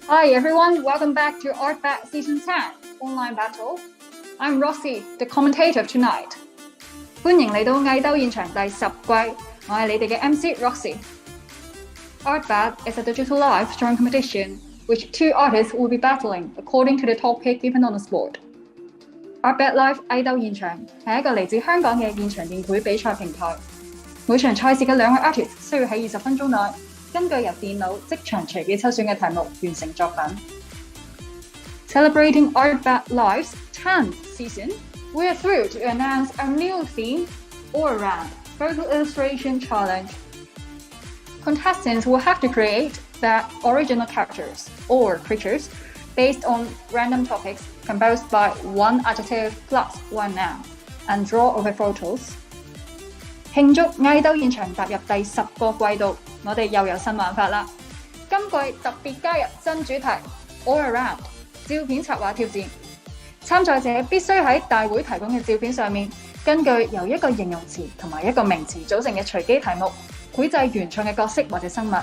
Hi everyone, welcome back to ARTBAT Season 10 Online Battle. I'm Rosie, the commentator tonight. 歡迎嚟到藝鬥現場第10季，我係你哋嘅 MC Rosie. ARTBAT is a digital live drawing competition which two artists will be battling according to the topic given on the spot. ARTBAT Live 藝鬥現場係一個嚟自香港嘅現場電繪比賽平台。每場賽事嘅兩位 artist 需要喺20分鐘內根據由電腦即場隨機抽選嘅題目完成作品。Celebrating ARTBAT Live's 10th season, we are thrilled to announce our new theme, All-Around Photo Illustration Challenge. Contestants will have to create their original characters or creatures based on random topics composed by one adjective plus one noun and draw over photos. 慶祝藝鬥現場踏入第10個季度，我哋又有新玩法啦！今季特別加入新主題 All Around 照片插畫挑戰。參賽者必須喺大會提供嘅照片上面，根據由一個形容詞同埋一個名詞組成嘅隨機題目，繪製原創嘅角色或者生物。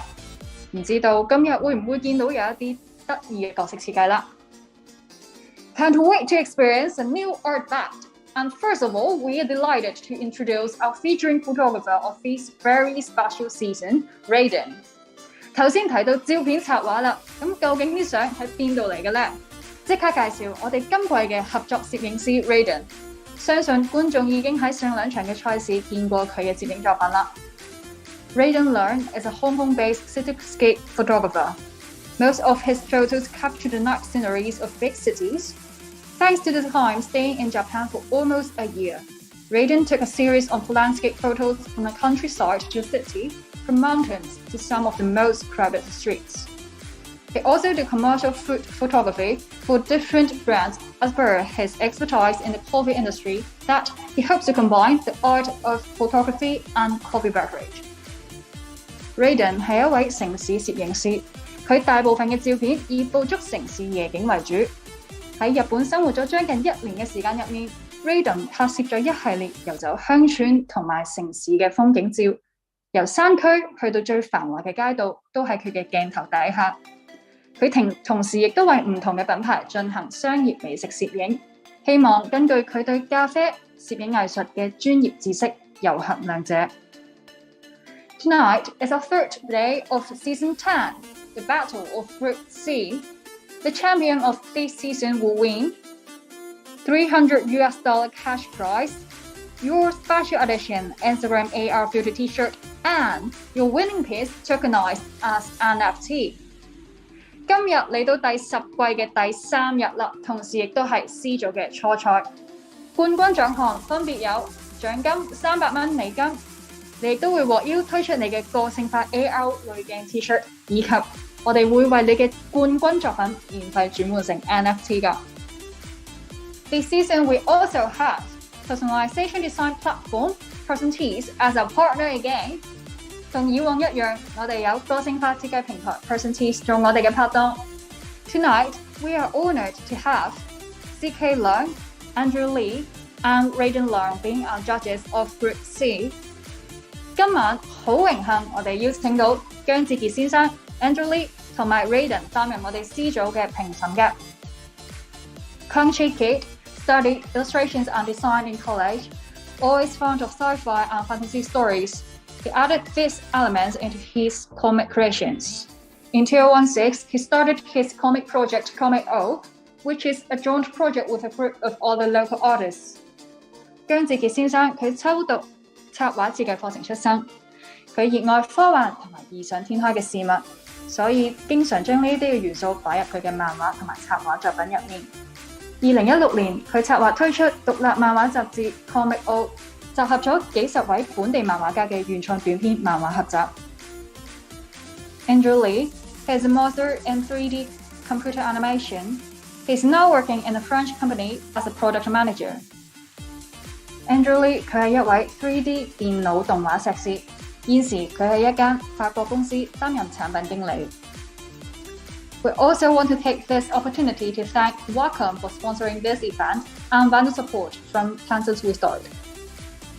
唔知道今日會唔會見到有一啲得意嘅角色設計啦 ？Can't wait to experience a new ARTBAT!And first of all, we are delighted to introduce our featuring photographer of this very special season, Raiden. 頭先提到照片插畫啦，咁究竟啲相喺邊度嚟嘅呢？即刻介紹我哋今季嘅合作攝影師 Raiden。相信觀眾已經喺上兩場嘅賽事見過佢嘅攝影作品啦。Raiden Learn is a Hong Kong-based cityscape photographer. Most of his photos capture the night sceneries of big cities.Thanks to the time staying in Japan for almost a year, Raiden took a series of landscape photos from the countryside to the city, from mountains to some of the most crowded streets. He also did commercial food photography for different brands as per his expertise in the coffee industry that he hopes to combine the art of photography and coffee beverage. Raiden 係一位城市攝影師，佢大部分嘅照片以捕捉城市夜景為主。喺日本生活咗將近1年嘅時間入面 ，Raiden 拍攝咗一系列遊走鄉村同埋城市嘅風景照，由山區去到最繁華嘅街道，都喺佢嘅鏡頭底下。佢同時亦都為唔同嘅品牌進行商業美食攝影，希望根據佢對咖啡、攝影藝術嘅專業知識，糅合兩者。Tonight is our third day of Season 10, the Battle of Group C.The champion of this season will win $300 cash prize, your special edition Instagram AR filter T-shirt, and your winning piece tokenized as NFT. 今日嚟到第10季嘅第3日啦，同時亦都係 C 組嘅初賽。冠軍獎項分別有獎金300蚊美金，你亦都會獲邀推出你嘅個性化 AR 濾鏡 T-shirt， 以及我哋會為你嘅冠軍作品免費轉換成 NFT 㗎。This season we also have personalization design platform Percentees as a partner again. 同以往一樣，我哋有個性化設計平台 Percentees 做我哋嘅拍檔。Tonight we are honoured to have CK Leung, Andrew Lee, and Raiden Leung being our judges of Group C. 今晚好榮幸，我哋邀請到姜志傑先生。Andrew Lee 同埋 Raiden 擔任我哋 C 組嘅評審嘅。Kang Chi-kit studied illustrations and design in college, always fond of sci-fi and fantasy stories. He added these elements into his comic creations. In 2016, he started his comic project Comic O, which is a joint project with a group of other local artists. 姜志傑先生佢修讀插畫設計課程出身，佢熱愛科幻同埋異想天開嘅事物。所以經常將呢啲嘅元素擺入佢嘅漫畫同埋插畫作品入面。2016年，佢策劃推出獨立漫畫雜誌 Comic O， 集合咗幾十位本地漫畫家嘅原創短篇漫畫合集。Andrew Lee is a master in 3D computer animation. He is now working in a French company as a product manager. Andrew Lee 佢係一位 3D 電腦動畫碩士。現時佢喺一間法國公司擔任產品經理。We also want to take this opportunity to thank Wacom for sponsoring this event and vendor support from Tencent Restart.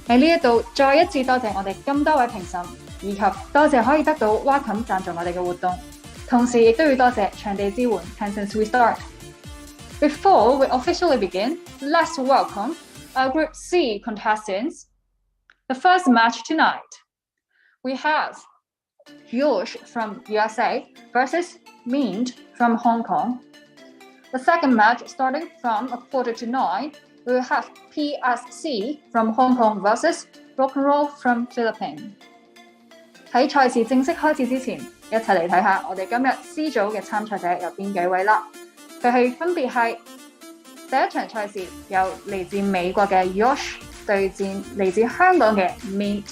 喺呢一度再一次多謝我哋咁多位評審，以及多謝可以得到 Wacom 贊助我哋嘅活動。同時亦都要多謝場地支援 Since we start. Before we officially begin, let's welcome our Group C contestants. The first match tonight, we have Yosh from USA versus Mint from Hong Kong. The second match, starting from 8:45, we will have PSC from Hong Kong versus BrocEnroll from Philippines. 喺賽事正式開始之前，一齊嚟睇下我哋今日 C 組嘅參賽者有邊幾位啦。佢係分別係第一場賽事由嚟自美國嘅 Yosh 對戰嚟自香港嘅 Mint。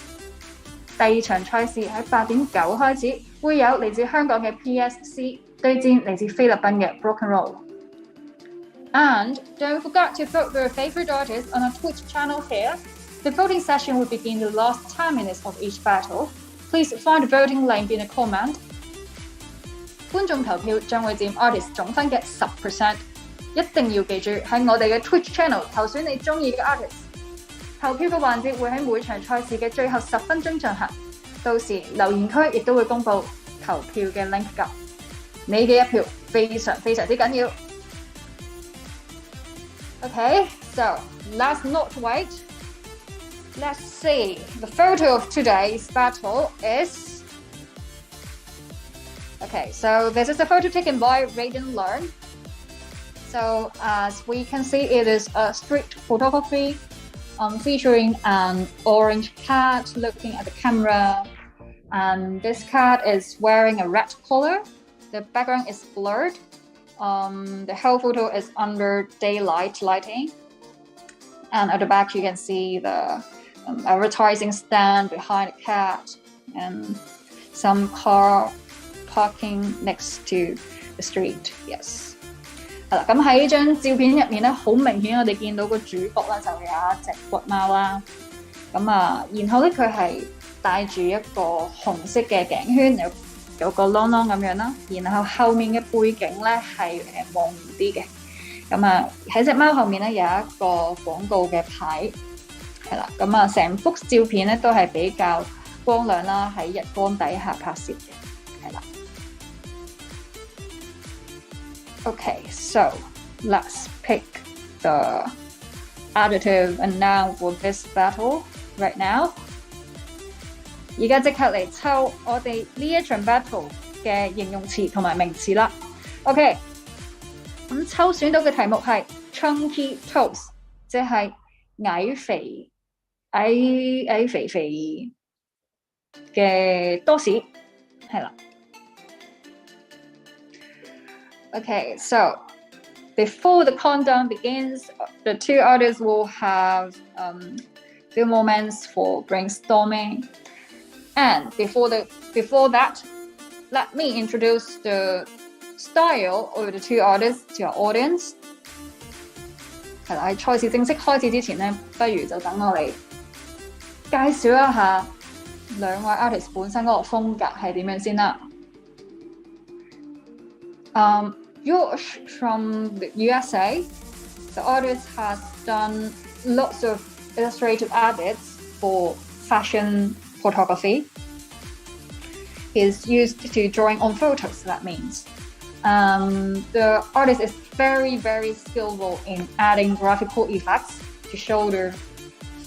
第二場賽事喺8:9開始，會有嚟自香港嘅 PSC 對戰嚟自菲律賓嘅 BrocEnroll。And don't forget to vote for your favorite artist on our Twitch channel here. The voting session will begin the last 10 minutes of each battle. Please find the voting link in the comment. 觀眾投票將會佔 artist 總分嘅 10%。一定要記住喺我哋嘅 Twitch channel 投選你中意嘅 artist。投票嘅環節會喺每場賽事嘅最後10分鐘進行，到時留言區亦都會公佈投票嘅 link 㗎。你嘅一票非常之緊要。Okay, so let's not wait. Let's see. The photo of today's battle is... Okay, so this is the photo taken by Raiden Learn. So as we can see, it is a street photography featuring an orange cat looking at the camera. And this cat is wearing a red collar. The background is blurred. The whole photo is under daylight lighting. And at the back, you can see the advertising stand behind the cat and some car parking next to the street. Yes. 咁喺張照片入面咧，好明顯我哋見到個主角咧就有一隻骨貓啦。然後咧佢係戴住一個紅色嘅頸圈，有個啷啷咁樣啦。然後後面嘅背景咧係模糊啲嘅。喺隻貓後面咧有一個廣告嘅牌，係啦。成幅照片咧都係比較光亮啦，喺日光底下拍攝嘅，係啦。Okay, so let's pick the adjective and noun for this battle right now. 而家即刻嚟抽我哋呢一場 battle 嘅形容詞同埋名詞啦。OK， 咁抽選到嘅題目係 chunky toes， 即係矮肥嘅多士，係啦。Okay, so before the countdown begins, the two artists will have few moments for brainstorming. And before that, let me introduce the style of the two artists to our audience. 係啦，喺賽事正式開始之前咧，不如就等我嚟介紹一下兩位 artist 本身嗰個風格係點樣先啦。Yosh from the USA, the artist has done lots of illustrative edits for fashion photography. He's used to drawing on photos, that means. The artist is very skillful in adding graphical effects to show the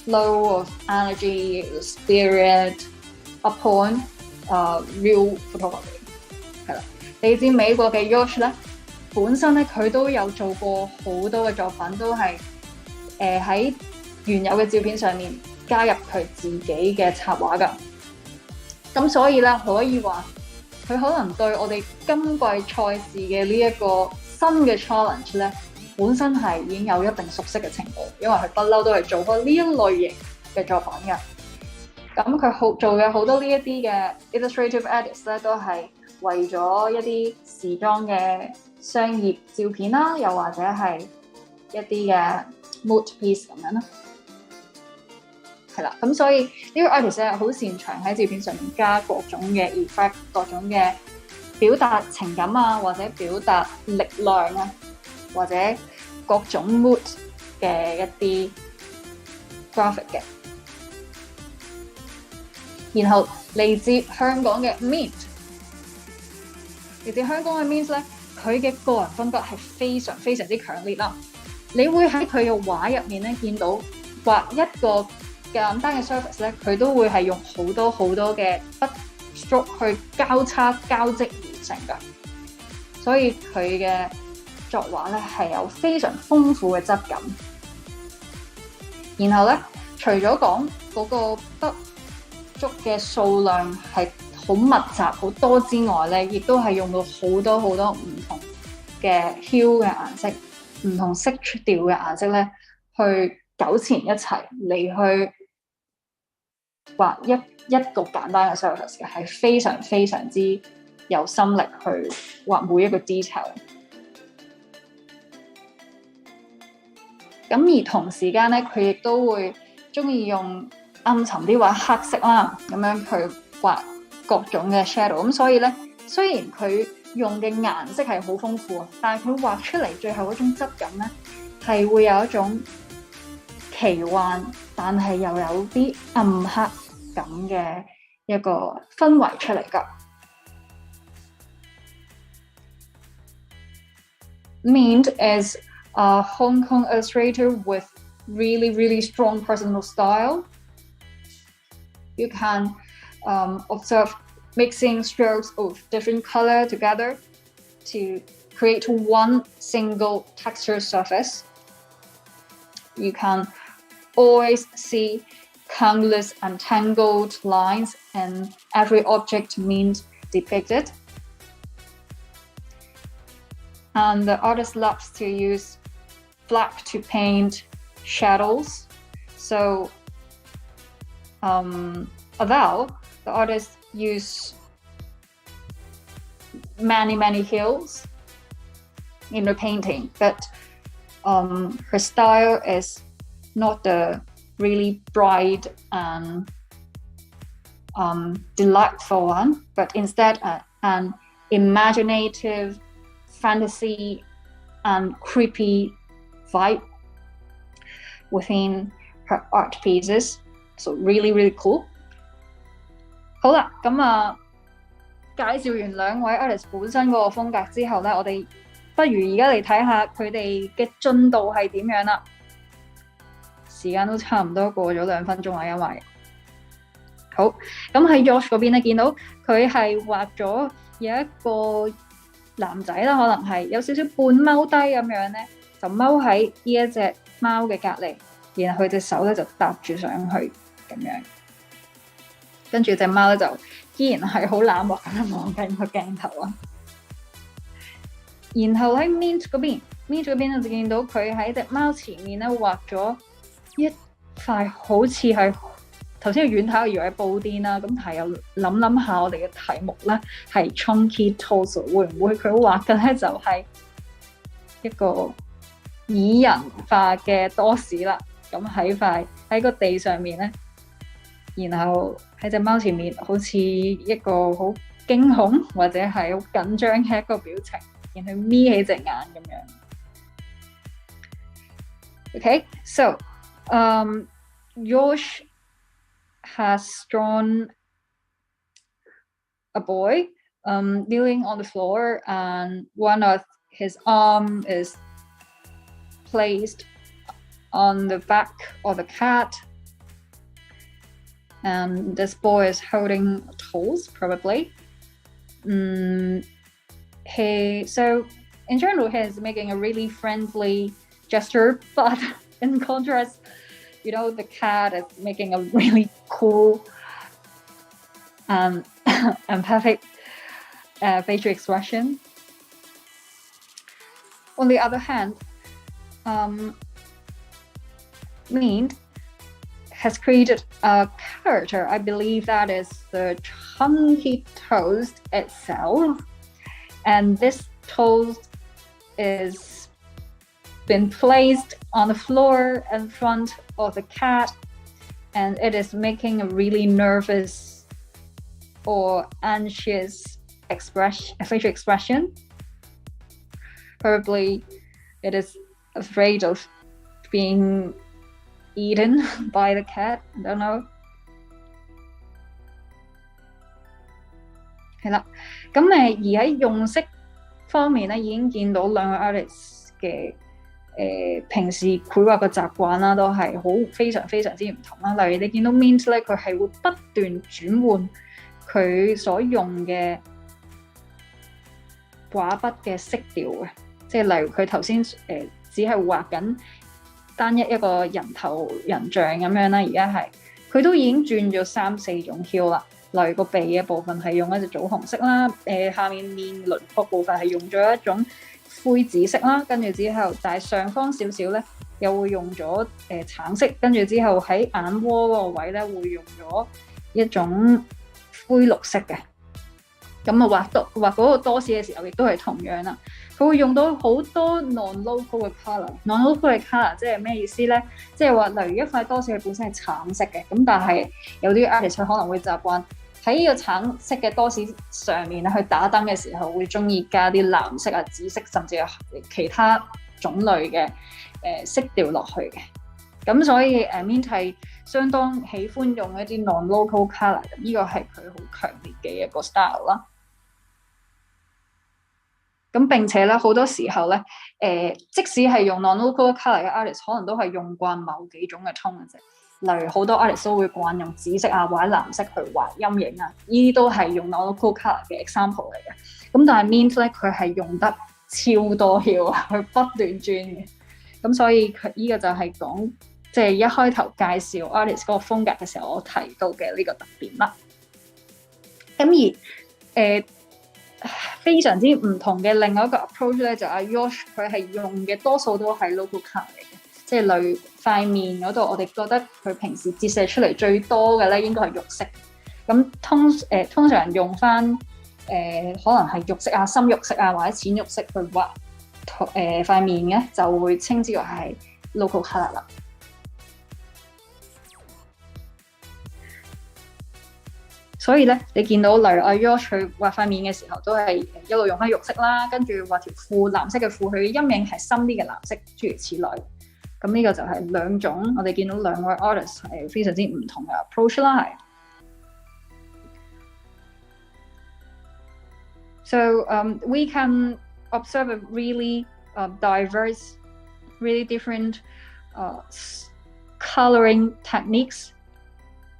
flow of energy, spirit upon real photography. 係啦，嚟自美國嘅 Yosh 咧，本身咧佢都有做過好多嘅作品，都係喺原有嘅照片上面加入佢自己嘅插畫㗎。咁所以咧可以話佢可能對我哋今季賽事嘅呢一個新嘅 challenge 咧，本身係已經有一定熟悉嘅程度，因為佢不嬲都係做開呢一類型嘅作品嘅。咁佢做嘅好多呢一啲嘅 illustrative edits 咧，都係為咗一啲時裝嘅商業照片啦，又或者係一啲嘅 mood piece 咁樣啦。係啦，咁所以呢個 artist 咧好擅長喺照片上面加各種嘅 effect， 各種嘅表達情感啊，或者表達力量啊，或者各種 mood 嘅一啲 graphic 嘅。然後嚟自香港嘅 Mint，嚟自香港嘅 Mint 咧，佢嘅個人風格係非常非常之強烈啦。你會喺佢嘅畫入面咧見到畫一個簡單嘅 surface 咧，佢都會係用好多好多嘅筆 stroke 去交叉交織而成㗎。所以佢嘅作畫咧係有非常豐富嘅質感。然後咧，除咗講嗰個筆觸嘅數量係好密集好多之外咧，亦都係用到好多好多唔同嘅 hue 嘅顏色、唔同色調嘅顏色咧，去糾纏一齊嚟去畫一個簡單嘅 surface 嘅，係非常非常之有心力去畫每一個 detail。咁而同時間咧，佢亦都會鍾意用暗沉啲畫黑色啦，咁樣去畫各種嘅 shadow。咁所以咧，雖然佢用嘅顏色係好豐富，但係佢畫出嚟最後嗰種質感咧，係會有一種奇幻，但係又有啲暗黑感嘅一個氛圍出嚟㗎。Mint is a Hong Kong illustrator with really, really strong personal style. You can observe mixing strokes of different color together to create one single texture surface. You can always see countless entangled lines in every object Mint depicted. And the artist loves to use black to paint shadows. So although the artist used many hills in the painting, but her style is not the really bright and delightful one, but instead an imaginative fantasy and creepy vibe within her art pieces. So really, really cool. 好啦，咁介紹完兩位 artist 本身嗰個風格之後咧，我哋不如而家嚟睇下佢哋嘅進度係點樣啦。時間都差唔多過咗2分鐘啦，因為好咁喺 Yosh 嗰邊咧，見到佢係畫咗有一個男仔啦，可能係有少少半踎低咁樣咧，就踎喺呢一隻貓嘅隔離，然後佢隻手咧就搭住上去咁樣，跟住隻貓咧就依然係好冷漠咁樣望緊個鏡頭啊。然後喺 Mint 嗰邊咧就見到佢喺隻貓前面咧畫咗一塊好似係頭先嘅遠睇，我以為係布甸啦，咁係又諗下我哋嘅題目咧係 Chunky Toes， 會唔會佢畫嘅咧就係一個擬人化嘅多士啦？咁喺個地上面咧，然後喺隻貓前面好似一個好驚恐或者係好緊張嘅一個表情，然後眯起隻眼咁樣。Okay, so Yosh has drawn a boy kneeling on the floor, and one of his arm is placed on the back of the cat, and this boy is holding toes probably. So in general he is making a really friendly gesture, but in contrast, the cat is making a really cool and perfect facial expression. On the other hand, Mint has created a character. I believe that is the Chunky Toast itself, and this toast is been placed on the floor in front of the cat, and it is making a really nervous or anxious facial expression. Probably it is afraid of being eaten by the cat. I don't know. 係啦，咁而喺用色方面咧，已經見到兩個 artist 嘅平時繪畫嘅習慣啦，都係非常非常之唔同啦。例如你見到 Mint 咧，佢係會不斷轉換佢所用嘅畫筆嘅色調嘅，即係例如佢頭先只係畫緊單一個人頭人像咁樣啦，而家係佢都已經轉咗3-4種 hue 啦。例如個鼻嘅部分係用一隻棗紅色啦，下面面輪廓部分係用咗一種灰紫色啦，跟住之後，但係上方少少咧又會用咗橙色，跟住之後喺眼窩嗰個位咧會用咗一種灰綠色嘅。咁啊畫嗰個多士嘅時候，亦都係同樣啦。佢會用到好多 non-local 嘅 colour。non-local 嘅 colour 即係咩意思咧？即係話例如一塊多士佢本身係橙色嘅，咁但係有啲 artist 可能會習慣喺呢個橙色嘅多士上面去打燈嘅時候，會中意加啲藍色啊、紫色，甚至係其他種類嘅色調落去嘅。咁所以Mint 係相當喜歡用一啲 non-local colour， 咁呢個係佢好強烈嘅一個 style 啦。咁並且咧好多時候咧，即使係用 non-local colour 嘅 artist， 可能都係用慣某幾種嘅 tone 嘅啫。例如好多 artist 都會慣用紫色啊或者藍色去畫陰影啊，呢啲都係用 non-local colour 嘅 example 嚟嘅。咁但係 Mint 咧，佢係用得超多 hue 啊，佢不斷轉嘅。咁所以佢呢個就係講即係一開頭介紹 artist 嗰個風格嘅時候，我提到嘅呢個特點啦。咁而非常之唔同嘅另外一個 approach 咧，就係 Yosh 佢係用嘅多數都係 local colour 嚟嘅，即係例如塊面嗰度，我哋覺得佢平時折射出嚟最多嘅咧，應該係肉色。咁通常用翻可能係肉色啊、深肉色啊或者淺肉色去畫塊面嘅，就會稱之為係 local colour 啦。所以咧，你見到例如阿 Yosh 去畫塊面嘅時候，都係一路用翻肉色啦，跟住畫條褲藍色嘅褲，佢嘅陰影係深啲嘅藍色，諸如此類。咁呢個就係兩種我哋見到兩位 artist 係非常之唔同嘅 approach 啦。係。So we can observe a really diverse, really different coloring techniques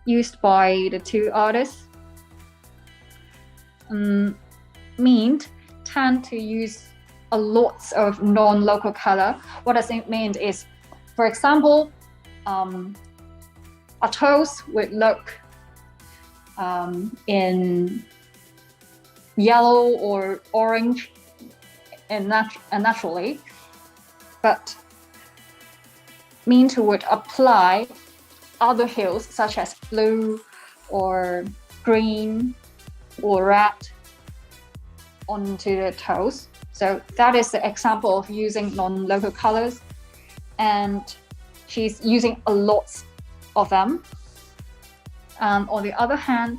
used by the two artists. Mint tend to use a lot of non-local color. What does it mean is, for example, a toast would look in yellow or orange and naturally, but Mint would apply other hues such as blue or green or red onto the toast. So that is the example of using non-local colors, and she's using a lot of them. On the other hand,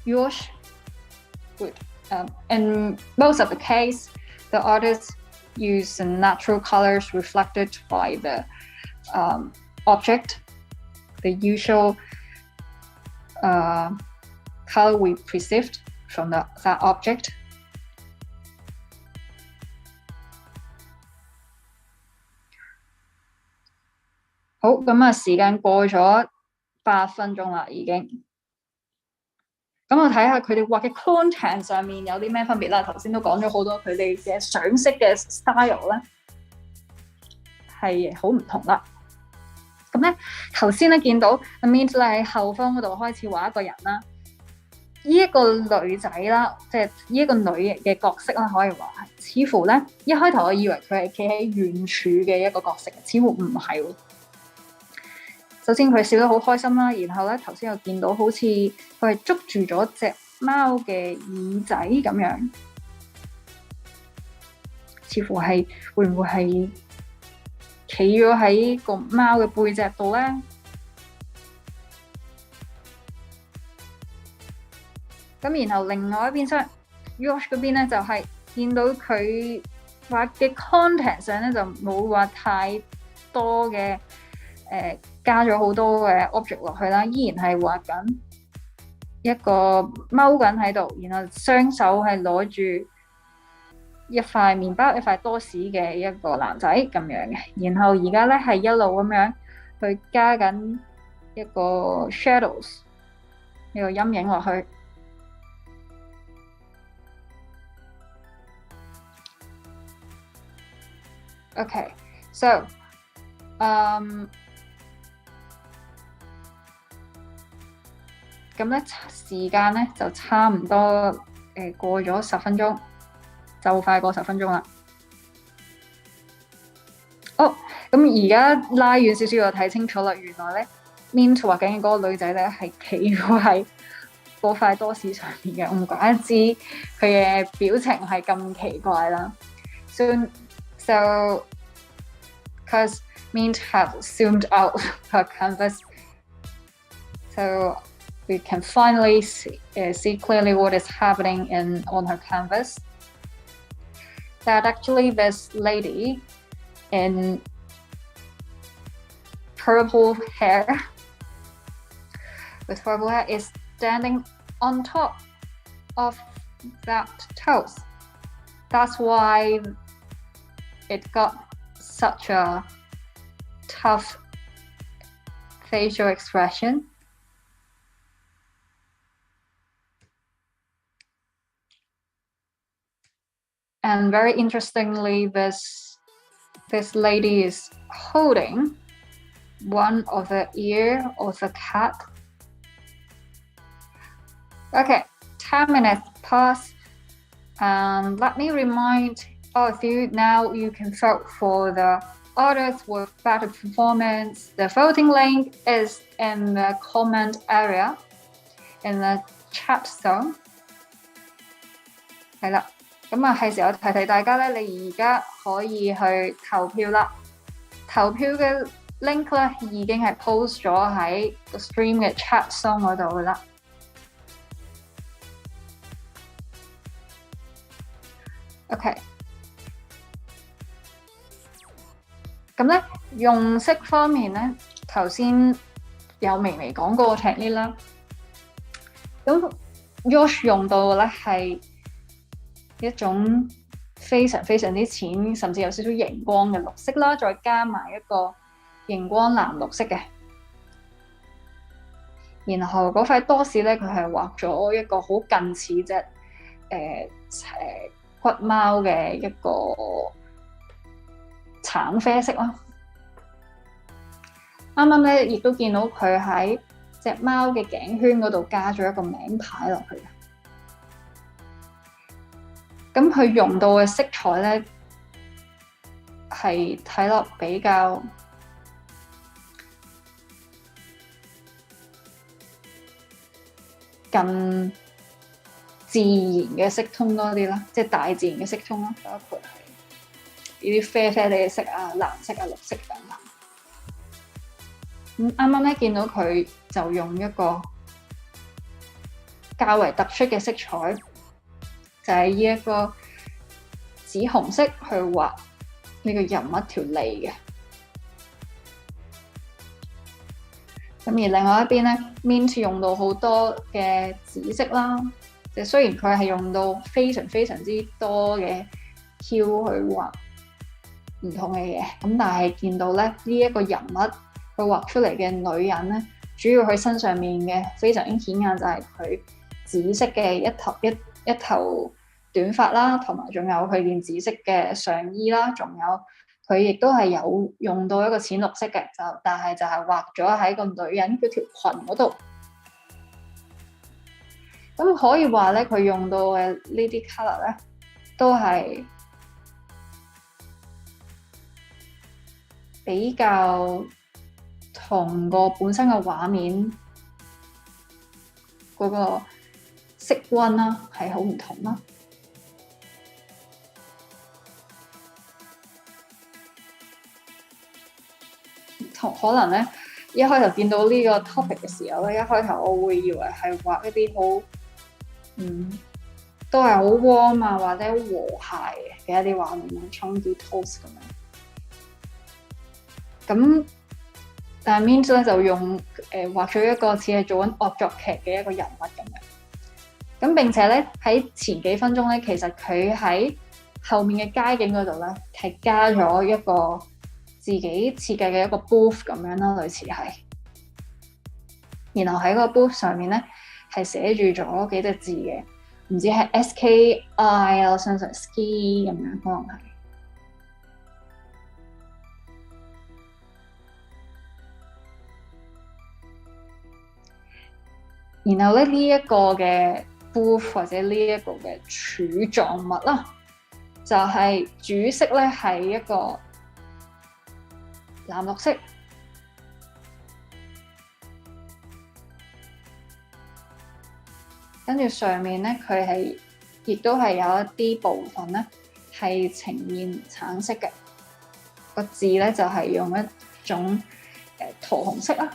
Yosh would, in most of the case, the artists use the natural colors reflected by the object, the usual color we perceived from that object. 好，咁啊，時間過咗8分鐘啦，已經。咁我睇下佢哋畫嘅 content 上面有啲咩分別啦。頭先都講咗好多佢哋嘅上色嘅 style 咧，係好唔同啦。咁咧，頭先咧見到 Mint 咧喺後方嗰度開始畫一個人啦。呢一個女仔啦，即係呢一個女嘅角色啦，可以話係似乎咧一開頭我以為佢係企喺遠處嘅一個角色，似乎唔係喎。首先佢笑得好開心啦，然後咧頭先又見到好似佢係捉住咗隻貓嘅耳仔咁樣，似乎係會唔會係企咗喺個貓嘅背脊度咧？咁然後另外一邊廂 Yosh 嗰邊咧就係見到佢畫嘅 content 上咧就冇話太多嘅加咗好多嘅 object 落去啦，依然係畫緊一個踎緊喺度，然後雙手係攞住一塊麵包、一塊多士嘅一個男仔咁樣嘅。然後而家咧係一路咁樣去加緊一個 shadows 呢個陰影落去。Okay, so 咁咧時間咧就差唔多過咗10分鐘，就快過10分鐘啦。咁而家拉遠少少就睇清楚啦，原來咧 Mint 畫緊嘅嗰個女仔咧係企咗喺嗰塊多士上面嘅，我唔怪得知佢嘅表情係咁奇怪啦。So, because Mint had zoomed out her canvas, so we can finally see clearly what is happening on her canvas. That actually this lady in purple hair is standing on top of that toast. That's why it got such a tough facial expression. And very interestingly, this lady is holding one of the ear of the cat. Okay, 10 minutes pass, and let me remind all of you, now you can vote for the artists with better performance. The voting link is in the comment area, in the chat zone. 係啦，咁係時候提提大家咧，你而家可以去投票啦。投票嘅 link 咧已經係 post 咗喺個 stream 嘅 chat zone 嗰度噶啦。OK。咁咧用色方面咧，頭先有微微講過 technique 啦。咁 Yosh 用到嘅咧係一種非常非常之淺，甚至有少少熒光嘅綠色啦，再加埋一個熒光藍綠色嘅。然後嗰塊多士咧，佢係畫咗一個好近似隻骨貓嘅一個橙啡色啦。啱啱咧，亦都見到佢喺隻貓嘅頸圈嗰度加咗一個名牌落去。咁佢用到嘅色彩咧，係睇落比較近自然嘅色通多啲啦，即係大自然嘅色通啦，包括係呢啲啡啡哋嘅色啊、藍色啊、綠色等等。咁啱啱咧見到佢就用一個較為突出嘅色彩，就係呢一個紫紅色去畫呢個人物條脷嘅。咁而另外一邊咧 ，Mint 用到好多嘅紫色啦，即係雖然佢係用到非常非常之多嘅 hue 去畫唔同嘅嘢，咁但係見到咧呢一個人物佢畫出嚟嘅女人咧，主要佢身上面嘅非常之顯眼就係佢紫色嘅一頭短髮啦，同埋仲有佢件紫色嘅上衣啦，仲有佢亦都係有用到一個淺綠色嘅，但係就係畫咗喺個女人嗰條裙嗰度。咁可以話咧，佢用到嘅呢啲 colour 咧，都係比較同個本身嘅畫面嗰個色溫啦，係好唔同啦。可能咧，一開頭見到呢個 topic 嘅時候咧，一開頭我會以為係畫一啲好，都係好 warm 啊，或者和諧嘅一啲畫面，沖啲 toast 咁樣。咁但 Mint 咧就用畫咗一個似係做緊惡作劇嘅一個人物咁樣。咁並且咧喺前幾分鐘咧，其實佢喺後面嘅街景嗰度咧係加咗一個自己設計嘅一個 booth 咁樣啦，類似係。然後喺個 booth 上面咧係寫住咗幾隻字嘅，唔知係 SKI 我相信 ski 咁樣可能係。然後咧呢一個嘅 booth 或者呢一個嘅柱狀物啦，就係主色咧係一個藍綠色，跟住上面咧佢係亦都係有一啲部分咧係呈現橙色嘅，個字咧就係用一種桃紅色啦。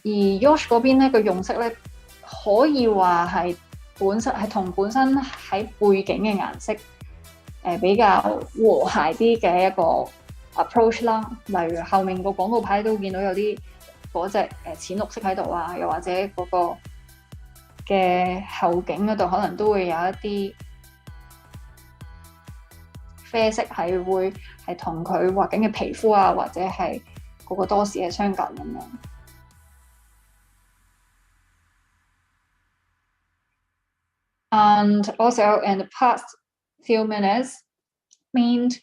而 Yosh 嗰邊咧個用色咧，可以話係本身係同本身喺背景嘅顏色比較和諧啲嘅一個 approach 啦。例如後面個廣告牌都見到有啲嗰隻淺綠色喺度啊，又或者嗰個嘅後景嗰度可能都會有一啲啡色係會係同佢畫緊嘅皮膚啊，或者係嗰個多士嘅相近咁樣。And also in the past few minutes, Mint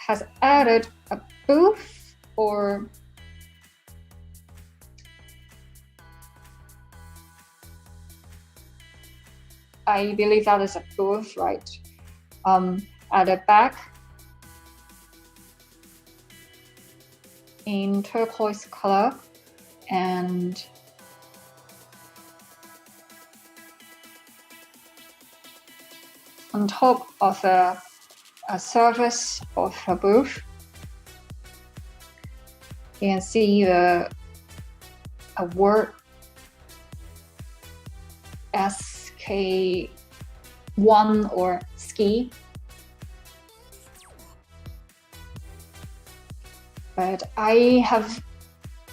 has added a booth or I believe that is a booth, right? At the back in turquoise color and on top of a surface of a booth, you can see a word SK1 or ski. But I have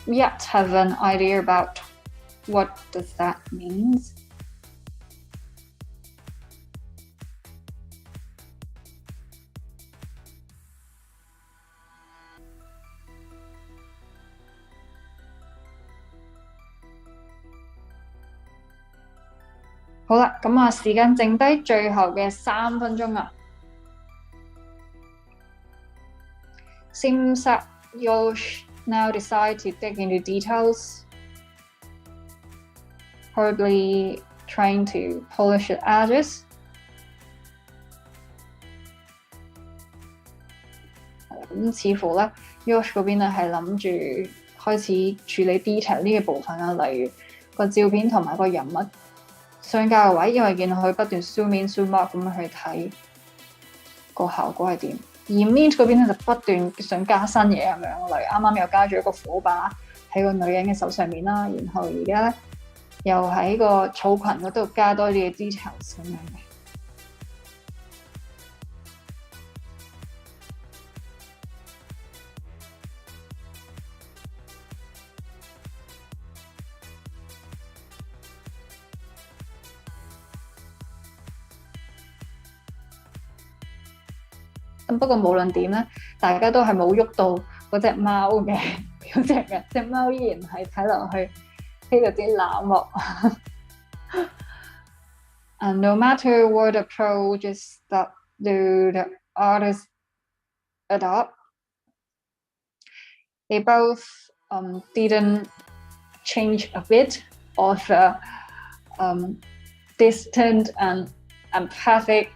yet have an idea about what does that means. 好啦，咁啊時間剩低最後嘅3分鐘啊。Seems that Yosh now decide to dig into details, probably trying to polish the edges. 咁似乎咧 Yosh 嗰邊咧係諗住開始處理 detail 呢個部分啦，例如個照片同埋個人物相交嘅位，因為見到佢不斷 zoom in zoom out 咁樣去睇個效果係點。而 Mint 嗰邊咧就不斷想加新嘢咁樣，例如啱啱又加咗一個火把喺個女人嘅手上面啦，然後而家咧又喺個草裙嗰度加多啲嘅 details 咁樣嘅。不過無論點咧，大家都係冇喐到嗰隻貓嘅表情嘅，隻貓依然係睇落去非常之冷漠。And no matter what approaches that the artists adopt, they both didn't change a bit of the distant and empathic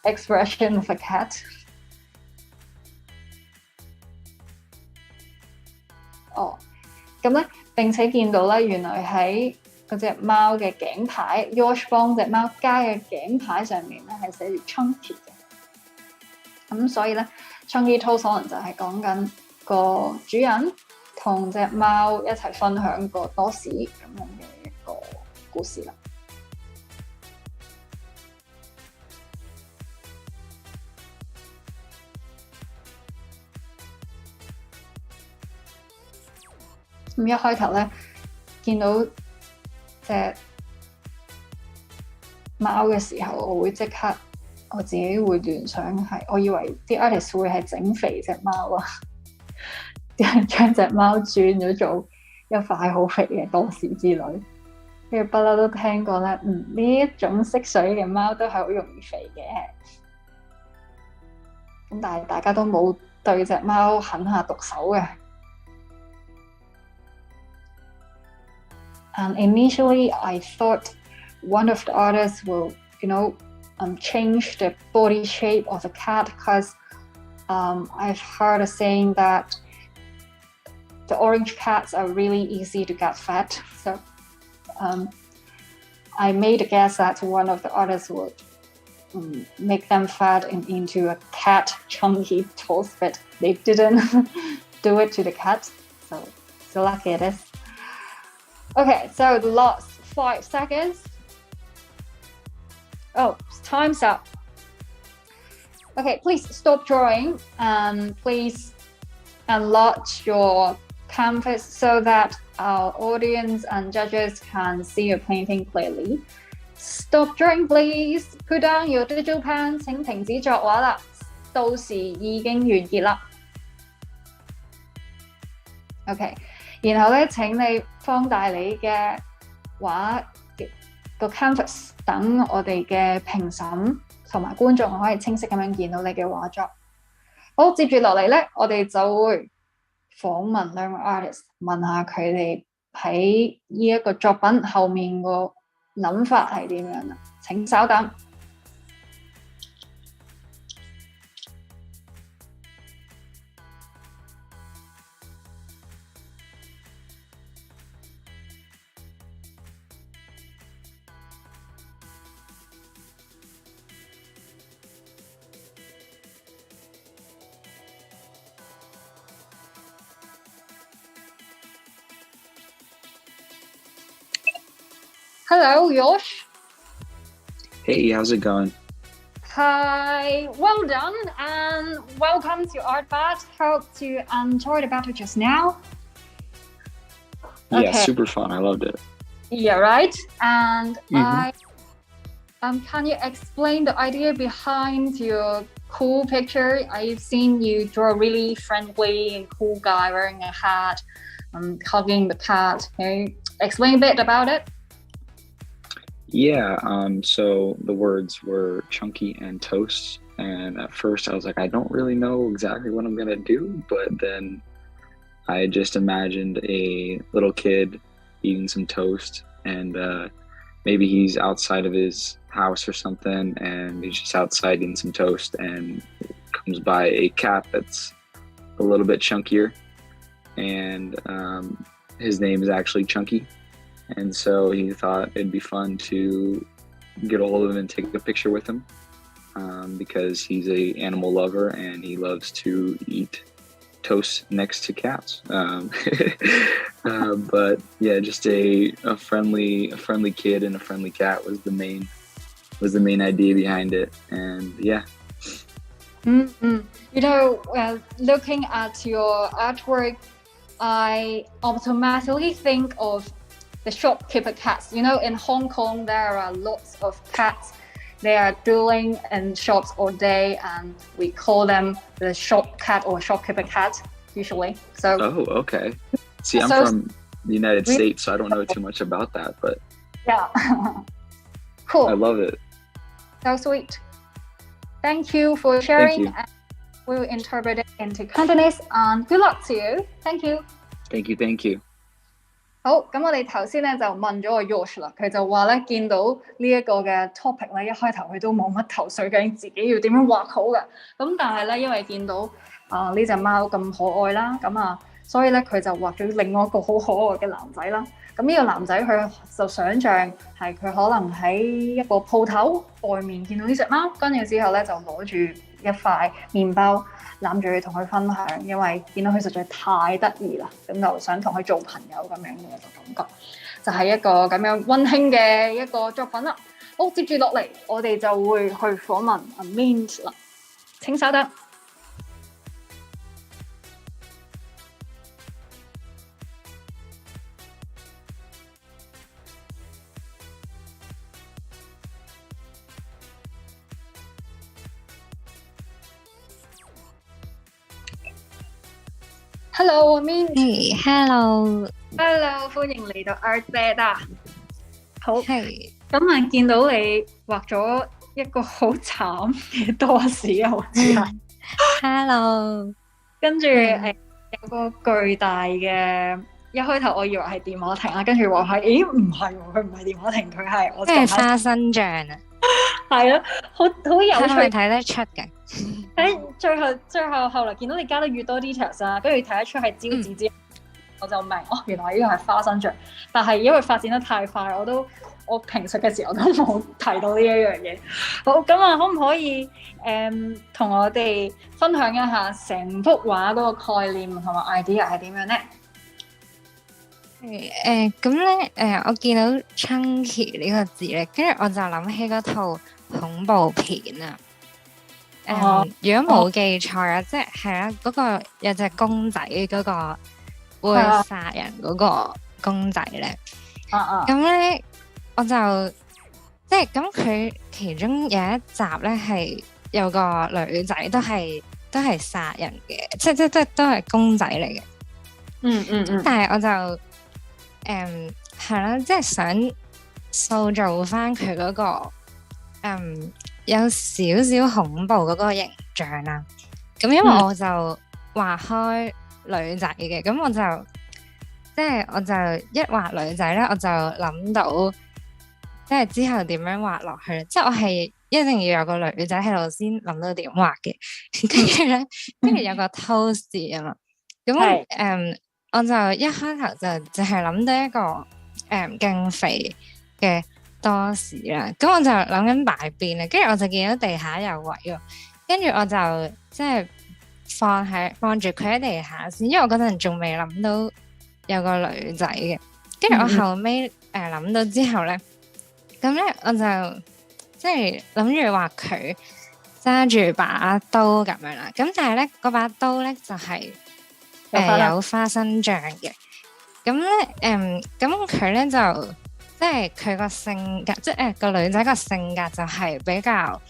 expression of a cat. 咁咧並且見到咧，原來喺嗰隻貓嘅頸牌 Yosh 幫隻貓加嘅頸牌上面咧係寫住 Chunky 嘅。咁所以咧 Chunky Toast 可能就係講緊個主人同隻貓一齊分享個多士咁樣嘅一個故事啦。咁一開頭咧，見到隻貓嘅時候，我會即刻我自己會聯想係，我以為啲 artist 會係整肥隻貓啊，將隻貓轉咗做一塊好肥嘅多士之類。跟住不嬲都聽過咧，呢一種識水嘅貓都係好容易肥嘅。咁但係大家都冇對隻貓狠下毒手嘅。And initially, I thought one of the artists will, change the body shape of the cat because I've heard a saying that the orange cats are really easy to get fat. So I made a guess that one of the artists would make them fat into a cat chunky toast, but they didn't do it to the cat. So lucky it is. Okay, so the last 5 seconds. Oh, time's up. Okay, please stop drawing and please enlarge your canvas so that our audience and judges can see your painting clearly. Stop drawing, please. Put down your digital pen. 請停止作畫啦，到時已經完結啦。Okay. 然後咧，請你放大你嘅畫個 canvas， 等我哋嘅評審同埋觀眾可以清晰咁樣見到你嘅畫作。好，接住落嚟咧，我哋就會訪問兩個 artist， 問下佢哋喺呢一個作品後面個諗法係點樣啦。請稍等。Hello, Yosh. Hey, how's it going? Hi, well done and welcome to ARTBAT. Hope you enjoyed the battle just now. Yeah, super fun. I loved it. Yeah, right. And can you explain the idea behind your cool picture? I've seen you draw a really friendly and cool guy wearing a hat, hugging the cat. Can you explain a bit about it? Yeah, so the words were chunky and toast, and at first I was like, I don't really know exactly what I'm gonna do, but then I just imagined a little kid eating some toast, and maybe he's outside of his house or something, and he's just outside eating some toast, and comes by a cat that's a little bit chunkier, and his name is actually Chunky. And so he thought it'd be fun to get a hold of him and take a picture with him because he's an animal lover and he loves to eat toast next to cats. But yeah, just a friendly kid and a friendly cat was the main idea behind it. And yeah. Looking at your artwork, I automatically think of the shopkeeper cats. In Hong Kong, there are lots of cats. They are dueling in shops all day, and we call them the shop cat or shopkeeper cat, usually. So. Oh, okay. See, I'm from the United States, so I don't know too much about that, but. Yeah. Cool. I love it. So sweet. Thank you for sharing. Thank you. We'll interpret it into Cantonese, and good luck to you. Thank you. Thank you. 好，咁我哋頭先咧就問咗個 Yosh 啦，佢就話咧見到呢一個嘅 topic 咧，一開頭佢都冇乜頭緒，究竟自己要點樣畫好嘅。咁但係咧，因為見到呢隻貓咁可愛啦，咁所以咧佢就畫咗另外一個好可愛嘅男仔啦。咁呢個男仔佢就想像係佢可能喺一個鋪頭外面見到呢隻貓，跟住之後咧就攞住一塊麵包攬住佢同佢分享，因為見到佢實在太得意啦，咁就想同佢做朋友咁樣嘅一個感覺，就係一個咁樣溫馨嘅一個作品啦。好，接住落嚟我哋就會去訪問阿 Mint 啦，請稍等。Hello， Mint。Hello， 歡迎嚟到 ARTBAT 啊。好，係。今日見到你畫咗一個好慘嘅多士啊，好似係。Hello， 跟住有個巨大嘅，一開頭我以為係電話亭啦，跟住話係，咦唔係喎，佢唔係電話亭，佢係我。即係花生醬啊！係啊，好有趣，睇得出嘅。喺最後後來見到你加得越多 details 啊，跟住睇得出係招紙之後，我就明原來呢個係花生醬。但係因為發展得太快，我評述嘅時候都冇提到呢一樣嘢。好，咁啊，可唔可以同我哋分享一下成幅畫嗰個概念同埋 idea 係點樣咧？咁咧我見到 chunky 呢個字咧，跟住我就諗起嗰套恐怖片啊。如果冇記錯啊，即係啦，嗰個有隻公仔嗰個會殺人嗰個公仔咧。咁咧我就即係咁，佢其中有一集咧係有個女仔都係殺人嘅，即係都係公仔嚟嘅。但係我就係啦，即係想塑造翻佢嗰個有少少恐怖嗰個形象啦。咁因為我就畫開女仔嘅，咁我就一畫女仔咧，我就諗到即係之後點樣畫落去。即係我係一定要有個女仔喺度先諗到點畫嘅。跟住有個 toast 啊嘛。咁我就一開頭就係諗到一個勁肥嘅多士啦，咁我就諗緊擺邊啦，跟住我就見到地下有位喎，跟住我就即係放住佢喺地下先，因為我嗰陣仲未諗到有個女仔嘅，跟住我後尾諗到之後咧，咁咧我就即係諗住畫佢揸住把刀咁樣啦，咁但係咧嗰把刀咧就係有花生醬嘅，咁咧咁佢咧就。即係佢個性格，即係個女仔個性格就係比較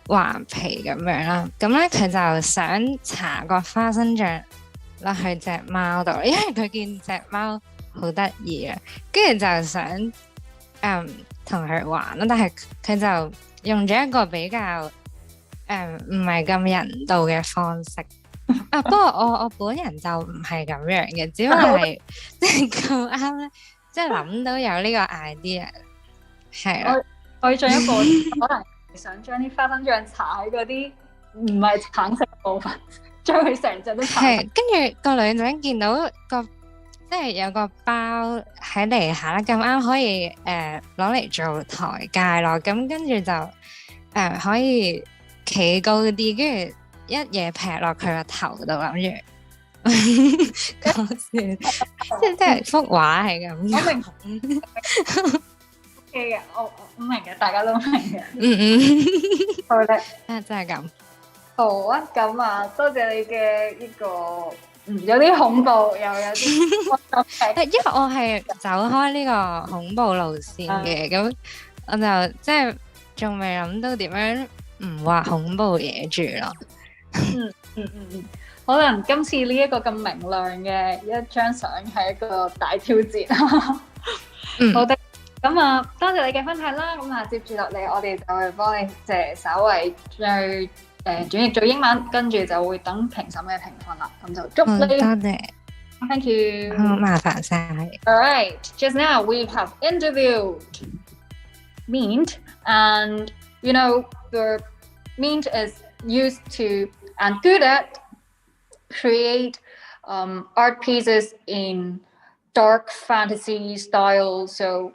頑皮咁樣啦。咁咧佢就想搽個花生醬落去隻貓度，因為佢見隻貓好得意啊，跟住就想同佢玩啦。但係佢就用咗一個比較唔係咁人道嘅方式啊。不過我本人就唔係咁樣嘅，只不過係即係咁啱咧。即係諗到有呢個 idea， 係啦。我進一步可能想將啲花生醬搽喺嗰啲唔係橙色部分，將佢成隻都搽。係，跟住個女仔見到即係有個包喺地下啦，咁啱可以攞嚟做台階咯。咁跟住就可以企高啲，跟住一嘢劈落佢個頭度諗住。講笑，即係幅畫係咁。我明嘅，我明嘅，大家都明嘅。好咧，真係咁。好啊，咁啊，多謝你嘅呢個，有啲恐怖，又有啲，因為我係走開呢個恐怖路線嘅，咁我就即係仲未諗到點樣唔畫恐怖嘢住咯。可能今次呢一個咁明亮嘅一張相係一個大挑戰。好的，咁啊，多謝你嘅分享啦。咁啊，接住落嚟，我哋就會幫你稍微再轉譯做英文，跟住就會等評審嘅評分啦。咁就祝你多謝 ，Thank you，好麻煩晒。All right, just now we have interviewed Mint, and you know the Mint is used to and good at create art pieces in dark fantasy style. So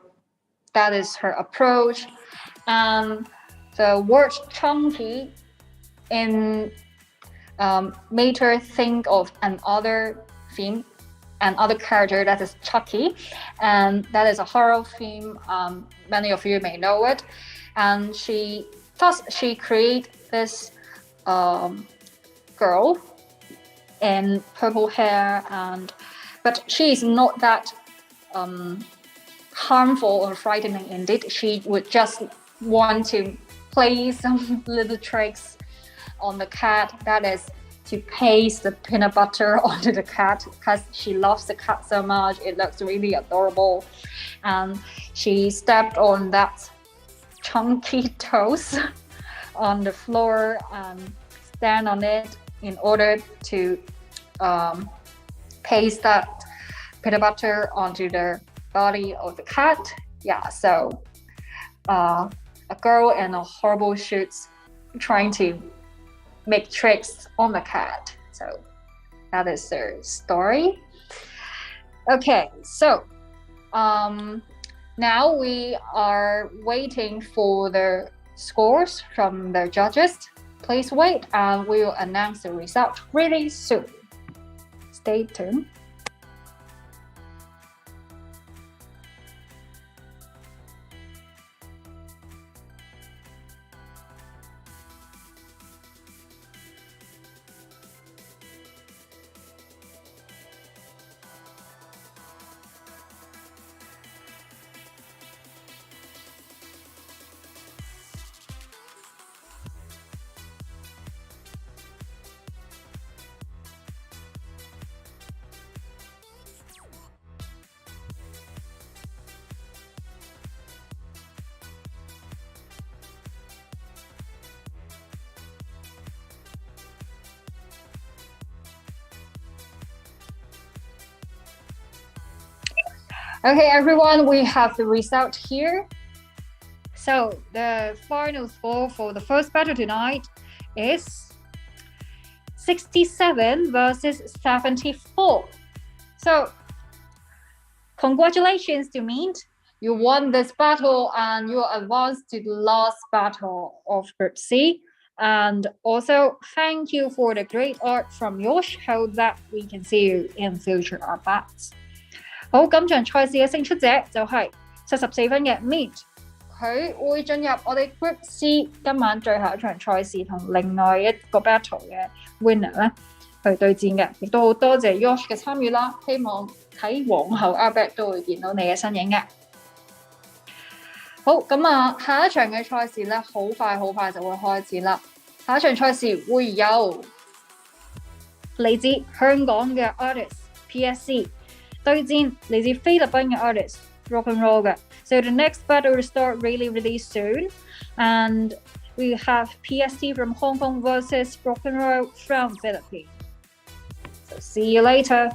that is her approach. And the word chunky in made her think of another theme, another character that is Chucky, and that is a horror theme. Many of you may know it. And she created this girl in purple hair, but she is not that harmful or frightening. Indeed, she would just want to play some little tricks on the cat. That is to paste the peanut butter onto the cat because she loves the cat so much. It looks really adorable. And she stepped on that chunky toast on the floor and stand on it in order to paste that peanut butter onto the body of the cat. Yeah, so a girl in a horrible suits trying to make tricks on the cat. So that is their story. Okay, so now we are waiting for the scores from the judges. Please wait and we will announce the result really soon. Stay tuned. Okay, everyone, we have the result here. So the final score for the first battle tonight is 67 versus 74. So congratulations to Mint. You won this battle and you advanced to the last battle of Group C. And also, thank you for the great art from Yosh. Hope that we can see you in future ARTBATs. 好，咁場賽事嘅勝出者就係74分嘅 Mint， 佢會進入我哋 Group C 今晚最後一場賽事同另外一個 battle 嘅 winner 咧去對戰嘅，亦都好多謝 Yosh 嘅參與啦，希望喺往後 ARTBAT 都會見到你嘅身影嘅。好，咁啊，下一場嘅賽事咧，好快就會開始啦。下一場賽事會有嚟自香港嘅 artist PSC。對戰嚟自菲律賓嘅 artist BrocEnroll 嘅。So the next battle will start really soon, and we have PST from Hong Kong versus BrocEnroll from Philippines. So see you later.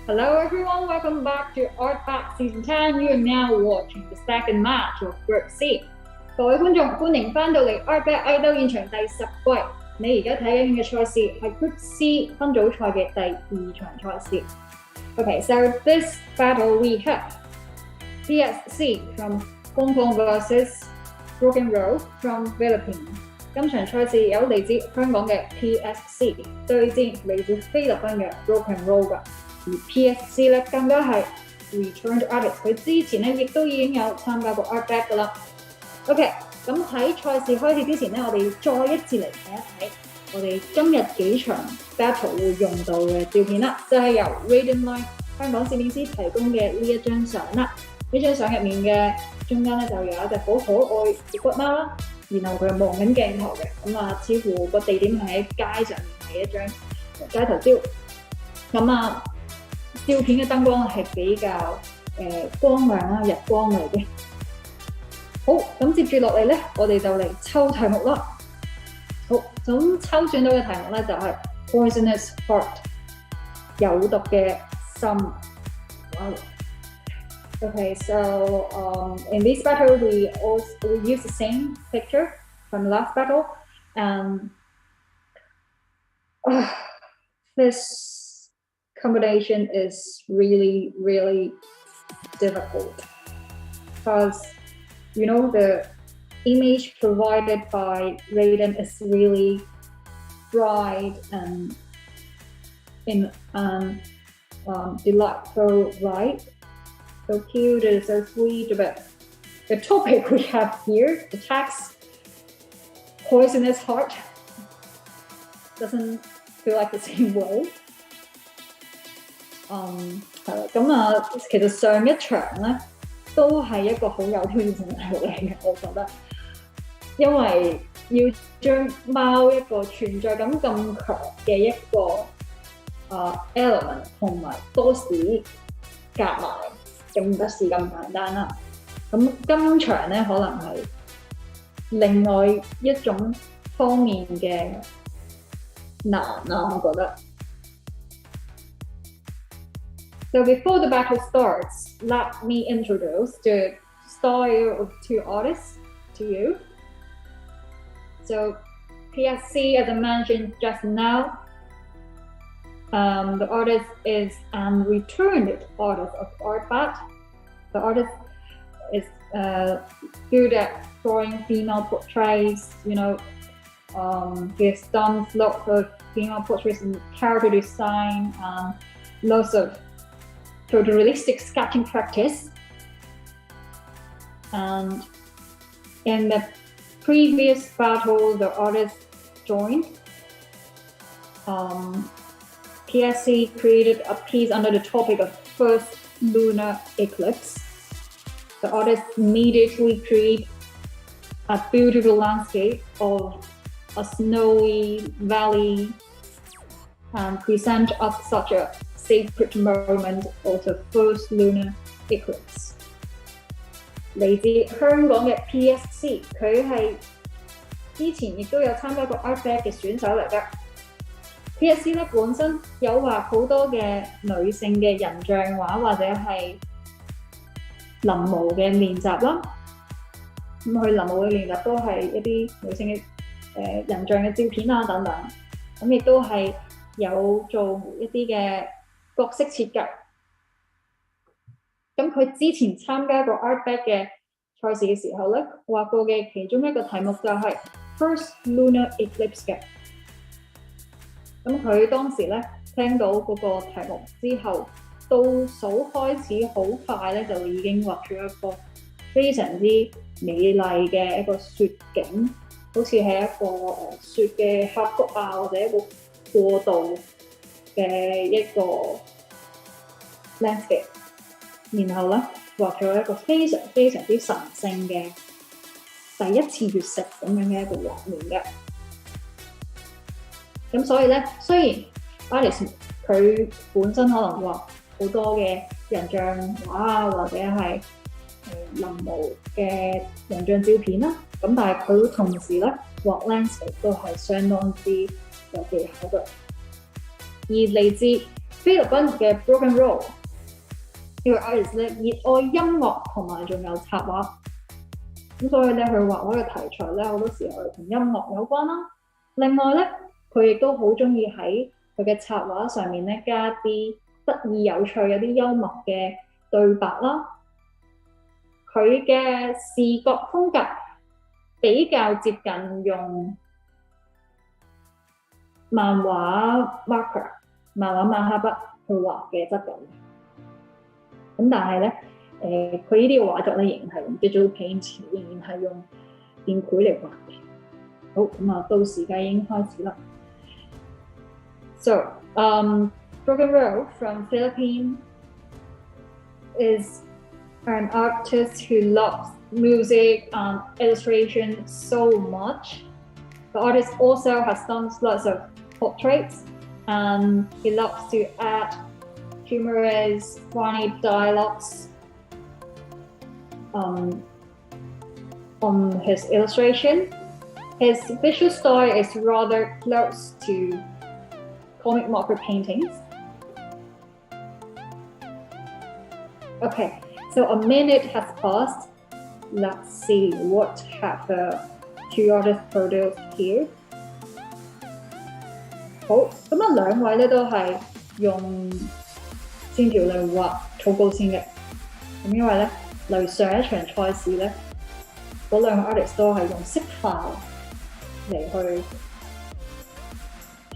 Hello everyone, welcome back to ARTBAT Season 10. You are now watching the second match of Group C. 各位觀眾，歡迎翻到嚟 ARTBAT 愛鬥現場第10季。你而家睇緊嘅賽事係 Group C 分組賽嘅第2場賽事。Okay, so this battle we have PSC from Hong Kong versus BrocEnroll from Philippines。今場賽事有嚟自香港嘅 PSC 對戰嚟自菲律賓嘅 BrocEnroll 㗎。而 PSC 咧更加係 returned artist， 佢之前咧亦都已經有參加過 ARTBAT 㗎啦。OK， 咁喺賽事開始之前咧，我哋再一次嚟睇一睇我哋今日幾場 battle 會用到嘅照片啦，就係由 Radiant Line 香港攝影師提供嘅呢一張相啦。呢張相入面嘅中間咧就有一隻好可愛嘅骨貓啦，然後佢係望緊鏡頭嘅，咁啊似乎個地點係喺街上面嘅一張街頭照。咁啊照片嘅燈光係比較光亮啦，日光嚟嘅。好，咁接住落嚟咧，我哋就嚟抽題目啦。好，咁抽選到嘅題目咧就係 Poisonous Heart， 有毒嘅心。Wow. Okay, so in this battle we use the same picture from the last battle, and this combination is really, really difficult because you know the image provided by Raiden is really bright and delightful, right? So cute and so sweet, but the topic we have here, the text, Poisonous Heart, doesn't feel like the same way. 係啦，咁啊，其實上一場咧都係一個好有挑戰性嘅題目嚟嘅，我覺得，因為要將貓一個存在感咁強嘅一個element 同埋都市夾埋，並不是咁簡單啦。咁今場咧可能係另外一種方面嘅難啦，我覺得。So before the battle starts, let me introduce the style of two artists to you. So PSC, as I mentioned just now, the artist is an returned artist of ARTBAT. The artist is good at drawing female portraits, you know. He has done lots of female portraits and character design and lots of photorealistic sketching practice. And in the previous battle the artist joined, PSC created a piece under the topic of first lunar eclipse. The artist immediately created a beautiful landscape of a snowy valley and present us such a sacred moment of the first lunar eclipse. 嚟自香港嘅 PSC， 佢係之前亦都有參加過 ARTBAT 嘅選手嚟㗎。PSC 咧本身有畫好多嘅女性嘅人像畫或者係臨摹嘅練習啦。咁佢臨摹嘅練習都係一啲女性嘅人像嘅照片啊等等。咁亦都係有做一啲嘅角色設計。咁佢之前參加過 ARTBAT 嘅賽事嘅時候咧，畫過嘅其中一個題目就係 First Lunar Eclipse 嘅。咁佢當時咧聽到嗰個題目之後，倒數開始好快咧就已經畫出一個非常之美麗嘅一個雪景，好似係一個雪嘅峽谷啊，或者一個過渡嘅一個 landscape。然後咧畫咗一個非常非常之神聖嘅第一次月食咁樣嘅一個畫面嘅。咁所以咧，雖然 artist 佢本身可能畫好多嘅人像畫啊，或者係臨摹嘅人像照片啦，咁但係佢同時咧畫 landscape 都係相當之有技巧嘅。而嚟自菲律賓嘅 BrocEnroll 呢個 artist 咧熱愛音樂同埋仲有插畫，咁所以咧佢畫畫嘅題材咧好多時候同音樂有關啦。另外咧，佢亦都好中意喺佢嘅插畫上面咧加啲得意有趣、有啲幽默嘅對白啦。佢嘅視覺風格比較接近用漫畫 marker、漫畫馬克筆去畫嘅質感。咁但係咧，佢呢啲嘅畫作咧仍然係用 digital paint， 仍然係用電繪嚟畫嘅。好，咁啊，到時間已經開始啦。So, BrocEnroll from Philippines is an artist who loves music and illustration so much. The artist also has done lots of portraits, and he loves to add humorous, funny dialogues on his illustration. His visual style is rather close to comic marker paintings. Okay, so a minute has passed. Let's see what have the two artists produced here. 好，咁啊兩位咧都係用線條嚟畫草稿線嘅。咁因為咧，例如上一場賽事咧，嗰兩個 artist 都係用色塊嚟去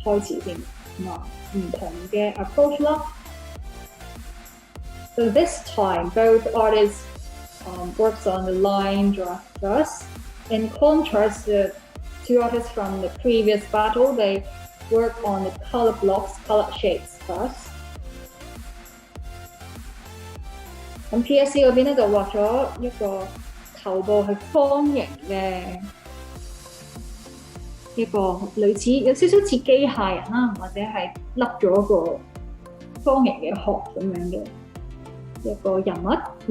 開始先，唔同嘅 approach 啦。So this time, both artists works on the line draft first. In contrast, the two artists from the previous battle, they work on the color blocks, color shapes first. 咁 PSC 嗰邊咧就畫咗一個頭部係方形嘅一個類似有少少似機械人啦，或者係笠咗個方形嘅殼咁樣嘅一個人物，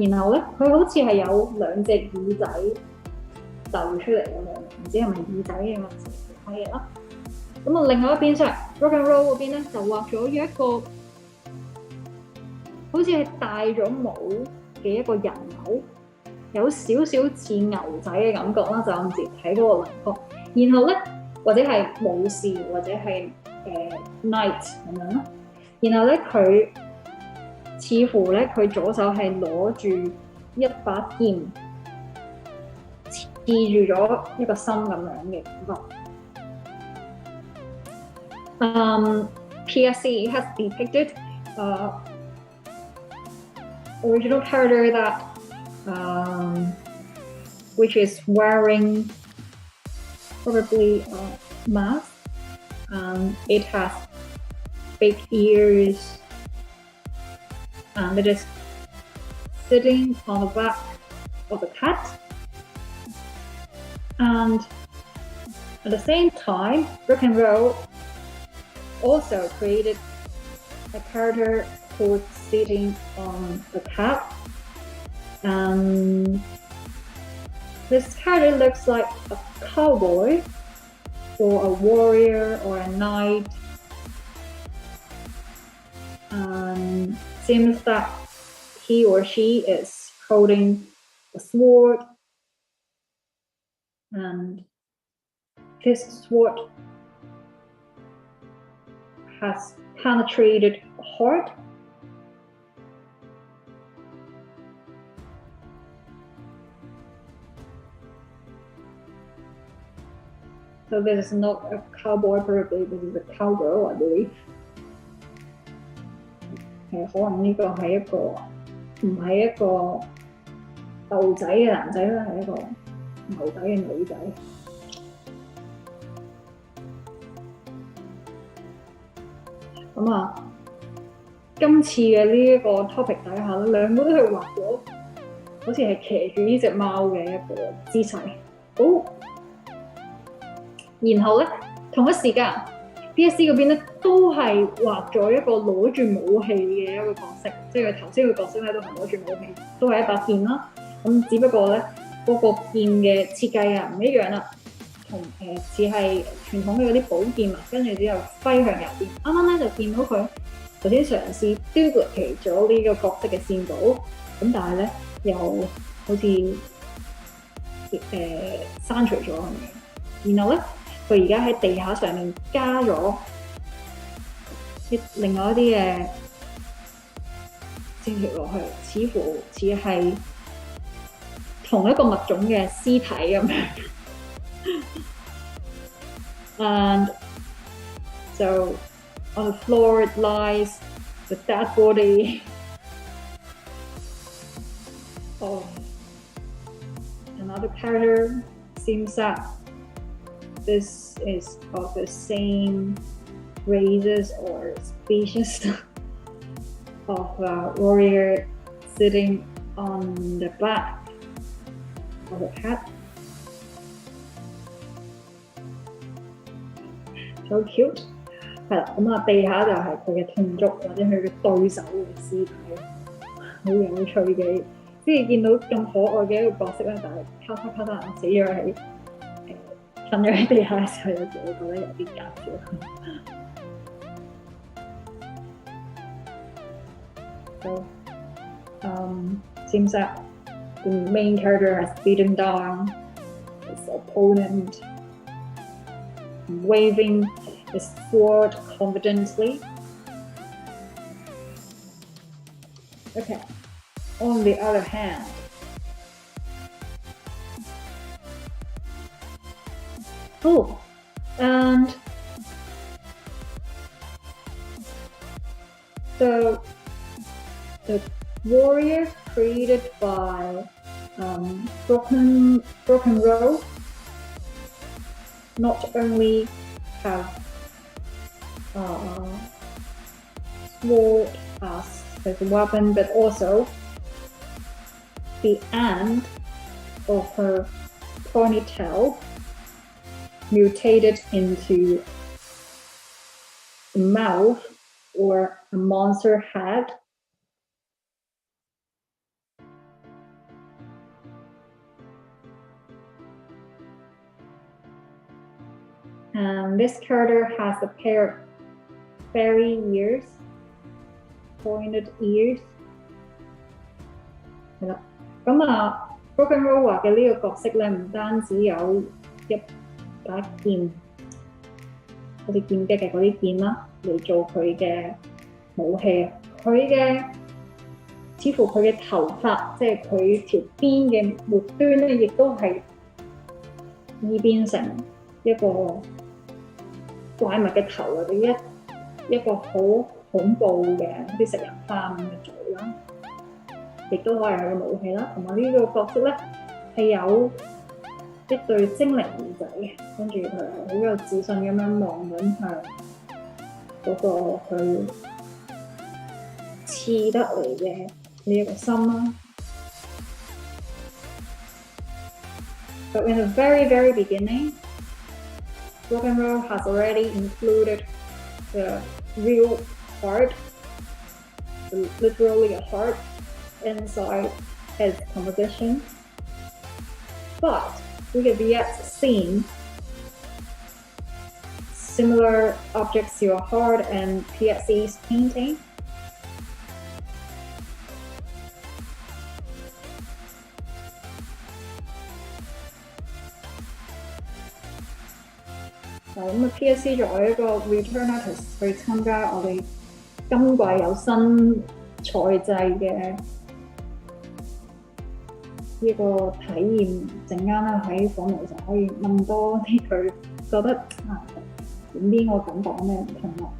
然後咧佢好似係有兩隻耳仔竇出嚟咁樣，唔知係咪耳仔嘅或者其他嘢啦。咁啊，另外一邊上 BrocEnroll 嗰邊咧就畫咗一個好似係戴咗帽嘅一個人偶，有少少似牛仔嘅感覺啦，就咁直睇嗰個輪廓。然後咧或者係武士或者係knight 咁樣啦。然後咧佢似乎咧佢左手係攞住一把劍，刺住咗一個心咁樣嘅感覺。PSC has depicted original character that which is wearing probably a mask, and it has big ears, and it is sitting on the back of a cat. And at the same time, BrocEnroll also created a character who's sitting on the cat. And this character looks like a cowboy or a warrior or a knight. And seems that he or she is holding a sword, and this sword has penetrated a heart. So this is not a cowboy, probably this is a cowgirl, I believe. 可能呢個係一個唔係一個牛仔嘅男仔啦，係一個牛仔嘅女仔。咁啊，今次嘅呢一個 topic 底下咧，兩個都係畫咗，好似係騎住呢隻貓嘅一個姿勢。好，然後咧同一時間 PSC 嗰邊咧都係畫咗一個攞住武器嘅一個角色，即係佢頭先個角色咧都係攞住武器，都係一把劍啦。咁只不過咧嗰個劍嘅設計啊唔一樣啦，同似係傳統嘅嗰啲寶劍啊，跟住之後揮向右邊。啱啱咧就見到佢首先嘗試 duplicate 咗呢個角色嘅線稿，咁但係咧又好似刪除咗咁樣。然後咧，佢而家喺地下上面加咗另外一啲嘅線條落去，似乎似係同一個物種嘅屍體咁樣。And so on the floor it lies the dead body of another character. Seems that this is of the same races or species of a warrior sitting on the back of a cat. So cute. 係啦，咁啊地下就係佢嘅痛足或者佢嘅對手嘅屍體，好有趣嘅。即係見到咁可愛嘅一個角色咧，但係咔嚓咔嚓死咗喺瞓咗喺地下嘅時候，有時會覺得有啲搞笑。So, seems that the main character has beaten down his opponent, waving his sword confidently. Okay. On the other hand, and the warrior created by BrocEnroll not only have sword as his weapon, but also the end of her ponytail mutated into a mouth or a monster head. And this character has a pair of fairy ears, pointed ears. 係啦，咁啊 BrocEnroll 話嘅呢個角色咧，唔單止有一把劍，好似劍擊嘅嗰啲劍啦，嚟做佢嘅武器。佢嘅似乎佢嘅頭髮，即係佢條邊嘅末端咧，亦都係易變成一個怪物嘅頭或者一個好恐怖嘅啲食人花咁嘅嘴啦。亦都可以係佢嘅武器啦，同埋呢個角色咧係有一對精靈耳仔嘅，跟住佢係好有自信咁樣望緊向嗰個佢刺得嚟嘅呢一個心啦。So in the very, very beginning, BrocEnroll has already included the real heart, literally a heart, inside his composition, but we have yet seen similar objects to a heart and PSE's painting.咁PSE 作為一個 return artist 去參加我哋今季有新賽制嘅呢個體驗，陣間咧喺訪問嘅時候可以問多啲佢覺得點邊個感覺有咩唔同咯。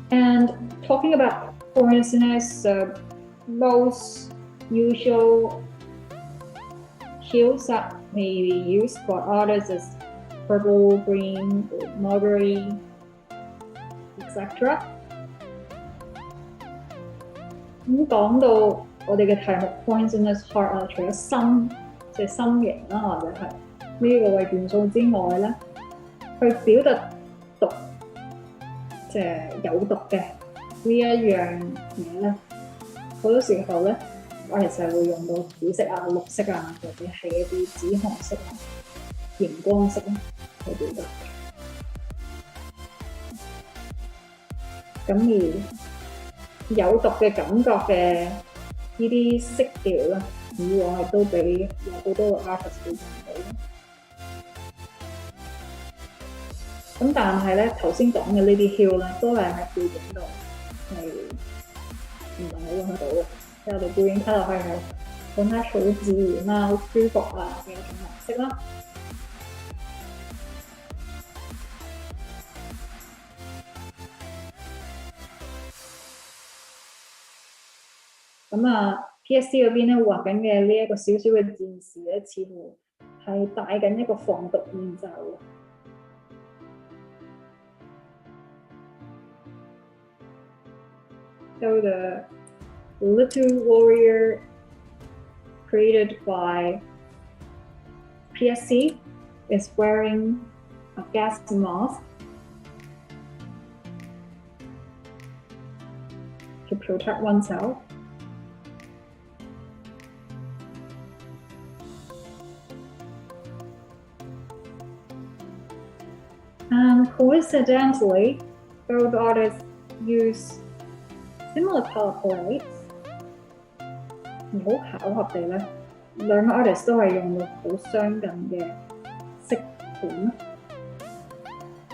And talking about poisonous, most usual hues that may be used by artists is purple, green, mulberry, etc. 咁講到我哋嘅題目 poisonous heart 啊，除咗心即係心形啦，或者係呢個嘅元素之外咧，去表達毒即係有毒嘅呢一樣嘢咧，好多時候咧，我哋就係會用到紫色啊、綠色啊，或者係一啲紫紅色啊。熒光色去表達。咁而有毒嘅感覺嘅呢啲色調咧，以往亦都俾有好多個 artist 會用到。咁但係咧，頭先講嘅呢啲 hue 咧，都係喺背景度係唔係好用得到嘅。即係我哋背景睇落去係好 natural、好自然啦、好舒服啊嘅一種顏色啦。咁啊 ，PSC 嗰邊咧畫緊嘅呢一個小小嘅戰士咧，似乎係戴緊一個防毒面罩嘅。So the little warrior created by PSC is wearing a gas mask to protect oneself. And coincidentally, both artists use similar color palettes. 而好巧合地咧，兩個 artist 都係用到好相近嘅色盤。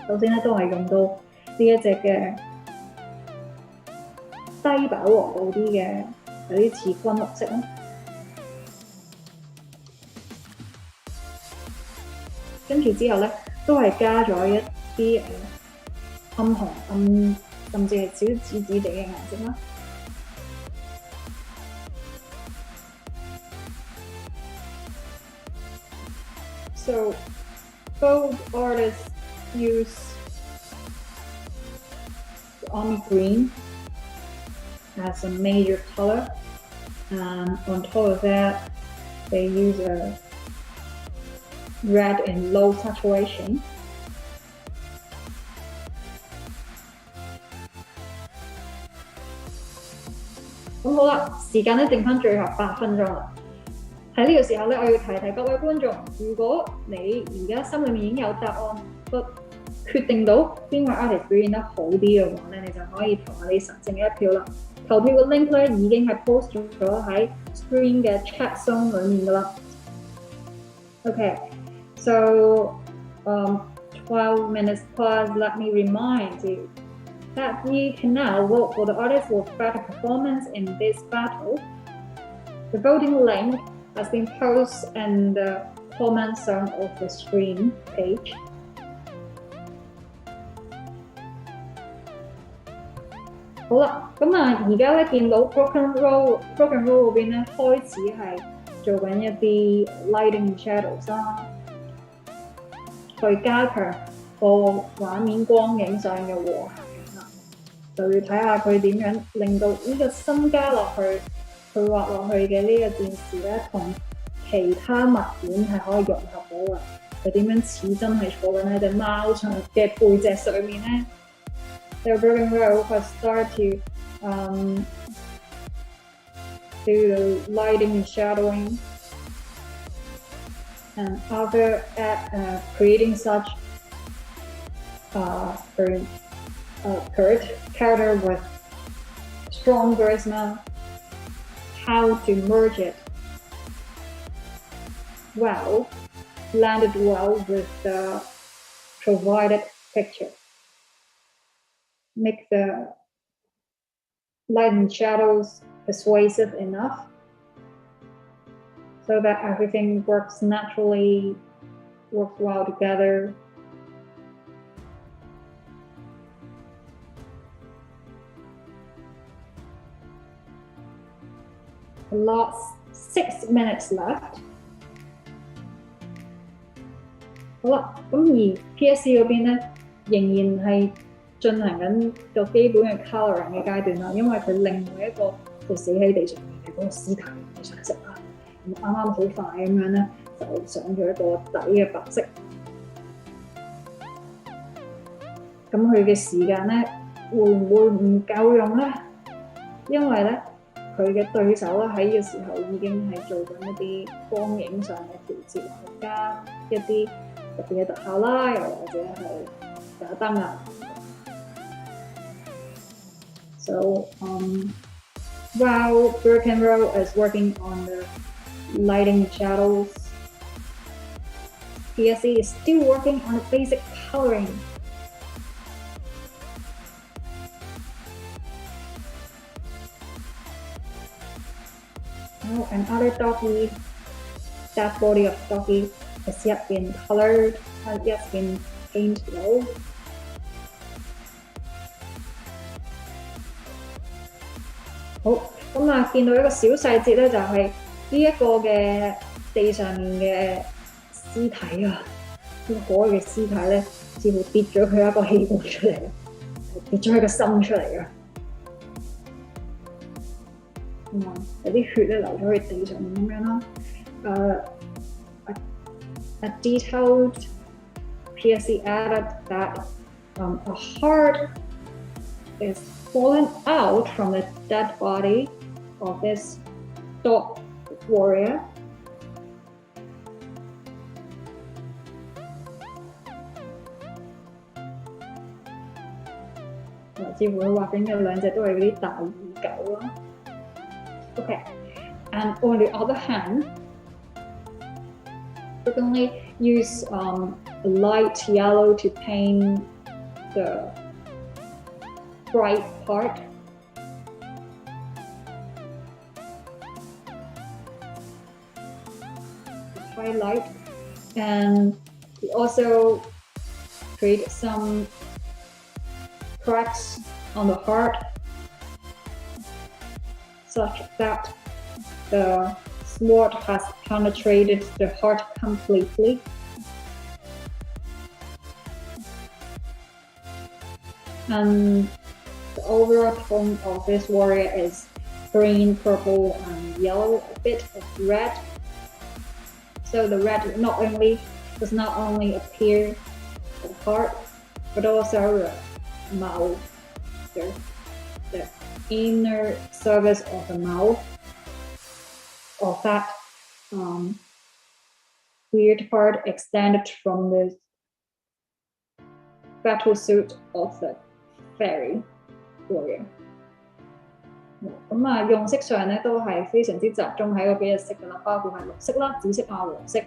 首先咧，都係用到呢一隻嘅低飽和度啲嘅，有啲似君綠色啦。跟住之後咧，都係加咗一啲暗紅、甚至係少少紫紫地嘅顏色啦。So both artists use the army green as a major color, and on top of that, they use a red in low saturation. 咁好啦，時間咧剩翻最後8分鐘啦。喺呢個時候咧，我要提各位觀眾，如果你而家心裏面已經有答案，決定到邊個 artist 表現得好啲嘅話咧，你就可以投下你神聖嘅一票啦。投票嘅 link 咧已經係 post 咗喺 screen 嘅 chat zone 裏面噶啦。Okay, so 12 minutes plus, let me remind you that you can now vote for the artist with better performance in this battle. The voting link has been posted in the comment zone of the screen page. 好啦，咁啊，而家咧見到 BrocEnroll 嗰邊咧開始係做緊一啲 lighting shadows 啦，去加強個畫面光影上嘅和諧感啦。就要睇下佢點樣令到呢個新加落去，佢畫落去嘅呢個戰士咧，同其他物件係可以融合到嘅。佢點樣似真係坐緊喺隻貓上嘅背脊上面咧？ So BrocEnroll has started to do the lighting and shadowing, and after creating such character with strong charisma, how to merge it well, landed well with the provided picture. Make the light and shadows persuasive enough so that everything works naturally, works well together. The last 6 minutes left. 好啦，咁而 PSC 嗰邊咧仍然係進行緊個基本嘅 colouring 嘅階段啦，因為佢另外一個就死喺地上面嘅嗰個屍體嘅上色啦，咁啱啱好快咁樣咧就上咗一個底嘅白色。咁佢嘅時間咧會唔會唔夠用咧？因為咧佢嘅對手咧喺呢個時候已經係做緊一啲光影上嘅調節，加一啲特別嘅特效啦，又或者係打燈啊。So while BrocEnroll is working on the lighting shadows, PSE is still working on the basic coloring. Now another doggy, that body of doggy has yet been colored, has yet been painted though. 好，咁啊，見到一個小細節咧，就係呢一個嘅地上面嘅屍體啊，呢個可愛嘅屍體咧，似乎跌咗佢一個器官出嚟，跌咗佢個心出嚟嘅。有啲血咧流咗去地上面咁樣啦。A detailed PSE added that a heart is fallen out from the dead body of this dog warrior. Okay, and on the other hand, frequently use light yellow to paint the bright part. Highlight, and we also create some cracks on the heart such that the sword has penetrated the heart completely. And the overall tone of this warrior is green, purple, and yellow, a bit of red. So the red does not only appear at the heart, but also the mouth, the inner surface of the mouth, of that weird part extended from the battle suit of the fairy warrior. 咁啊，用色上咧都係非常之集中喺嗰幾隻色㗎啦，包括係綠色啦、紫色啊、黃色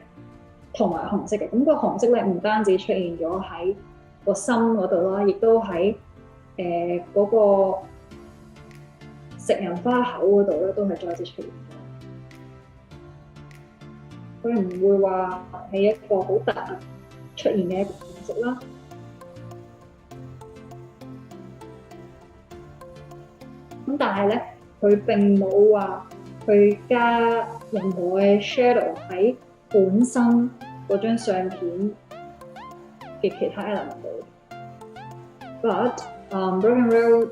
同埋紅色嘅。咁個紅色咧唔單止出現咗喺個心嗰度啦，亦都喺嗰個食人花口嗰度咧都係再次出現咗。佢唔會話係一個好突然出現嘅一個顏色啦。咁但係咧，佢並冇話去加任何嘅 shadow 喺本身嗰張相片嘅其他 element 度。But BrocEnroll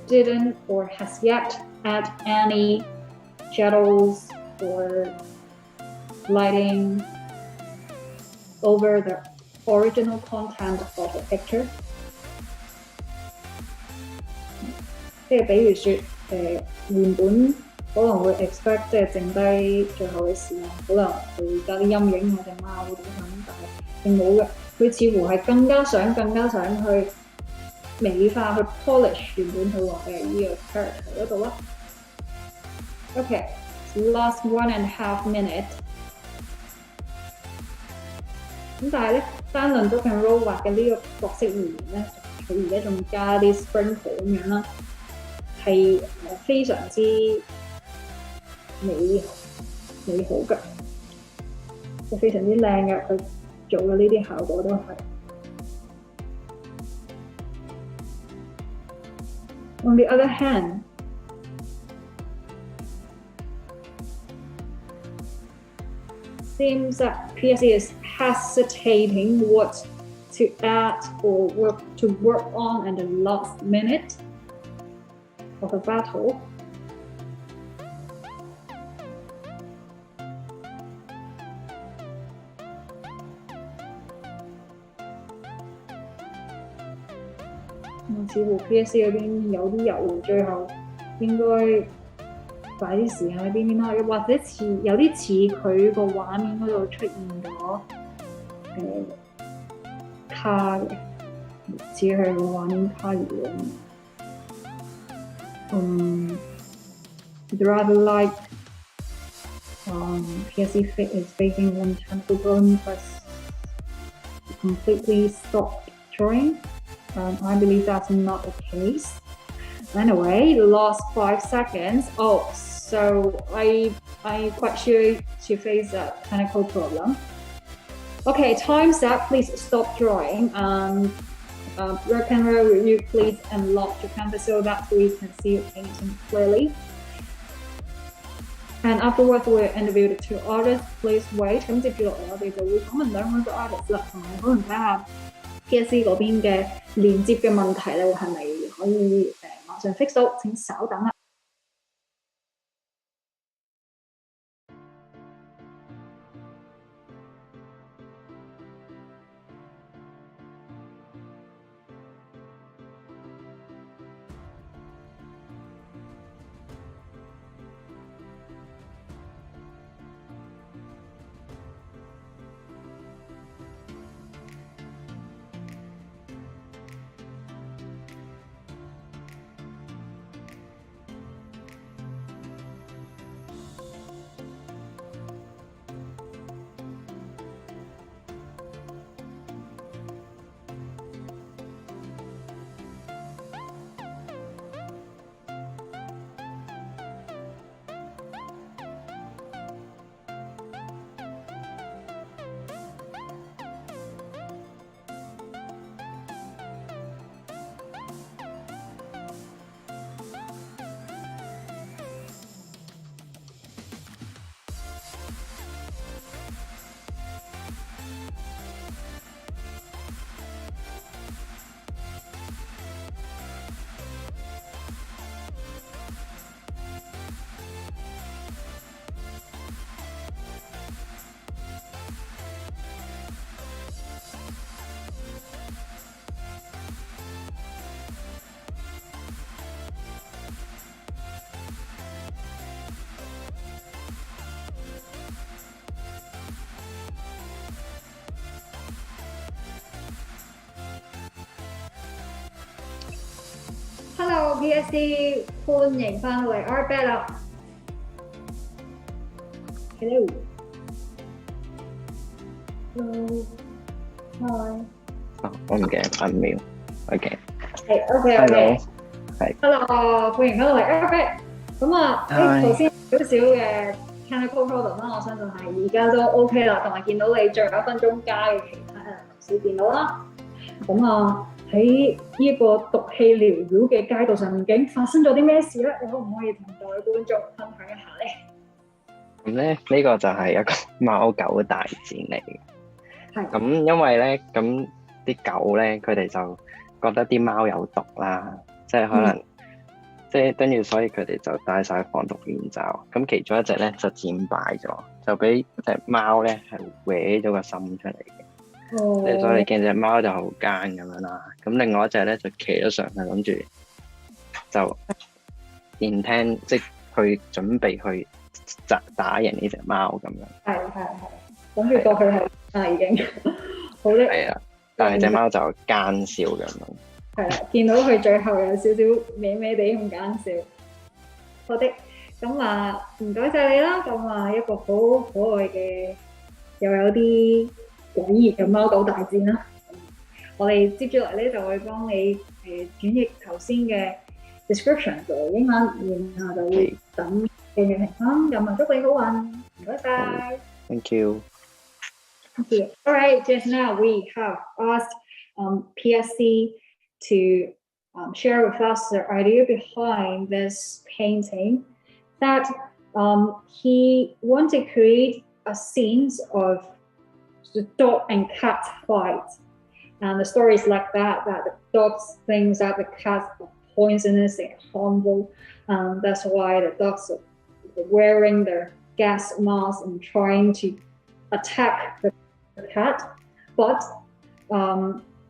didn't or has yet add any shadows or lighting over the original content of the picture. 即係比如說，原本可能會 expect 即係剩低最後嘅時候，可能會加啲陰影啊、隻貓嗰啲咁，但係並冇嘅。佢似乎係更加想去美化、去 polish 原本佢話嘅呢個 character 嗰度啦。Okay, so last 1.5 minute。咁但係咧，單論BrocEnroll畫嘅呢個角色而言咧，佢而家仲加啲 sprinkle 咁樣啦。係非常之美好嘅，係非常之靚嘅。佢做嘅呢啲效果都係。On the other hand, seems that PSE is hesitating what to add or to work on at the last minute of a battle. 似乎 PSE 嗰邊有啲猶豫，最後應該擺啲時間喺邊邊啦，或者有啲似佢個畫面嗰度出現咗卡嘅，似係個畫面卡語咁。Rather like PSC is facing one chemical burn plus completely stopped drawing. I believe that's not the case. Anyway, the last 5 seconds. Oh, so I'm quite sure she faced a technical problem. Okay, time's up. Please stop drawing. BrocEnroll, will you please unlock your canvas so that we can see your painting clearly? And afterwards, we'll interview the 2 artists. Please wait. 咁接住落嚟，我哋就會訪問2個 artist 啦，同埋可能睇下 PSC 嗰邊嘅連接嘅問題咧，係咪可以馬上 fix 到？請稍等啦。Hello PSC， 歡迎翻嚟 ARTBAT 啦。Hello。Hello。Hi。我唔記得5秒。OK。係 OK。係。Hello， 歡迎翻到嚟 ARTBAT。咁啊，頭先少少嘅 technical problem 啦，我相信係而家都 OK 啦，同埋見到你最後1分鐘加嘅其他小電腦啦。咁啊。喺呢一個毒氣繚繞嘅街道上面，究竟發生咗啲咩事咧？你可唔可以同各位觀眾分享一下咧？咁咧，呢個就係一個貓狗大戰嚟嘅。係。咁因為咧，咁啲狗咧，佢哋就覺得啲貓有毒啦，即係可能，即係跟住，所以佢哋就戴晒防毒面罩。咁其中一隻咧就戰敗咗，就俾隻貓咧係搲咗個心出嚟嘅。所以你見隻貓就好奸咁樣啦，咁另外一隻咧就騎咗上去，諗住就intend即係去準備去打贏呢隻貓咁樣。係，諗住過去係已經好叻。係啊，但係隻貓就奸笑咁樣。係啦，見到佢最後有少少歪歪地咁奸笑。好的，咁啊唔該晒你啦，咁啊一個好可愛嘅又有啲詭異嘅貓狗大戰啦，我哋接住嚟咧就會幫你轉譯頭先嘅 description 嘅英文，然後就會等嘅評分，咁啊祝你好運，唔該晒。Thank you. Thank you. All right, just now we have asked PSC to share with us the idea behind this painting, that he wanted to create a scene of the dog and cat fight, and the story is like that the dog thinks that the cat are poisonous and harmful, and that's why the dogs are wearing their gas mask and trying to attack the cat. But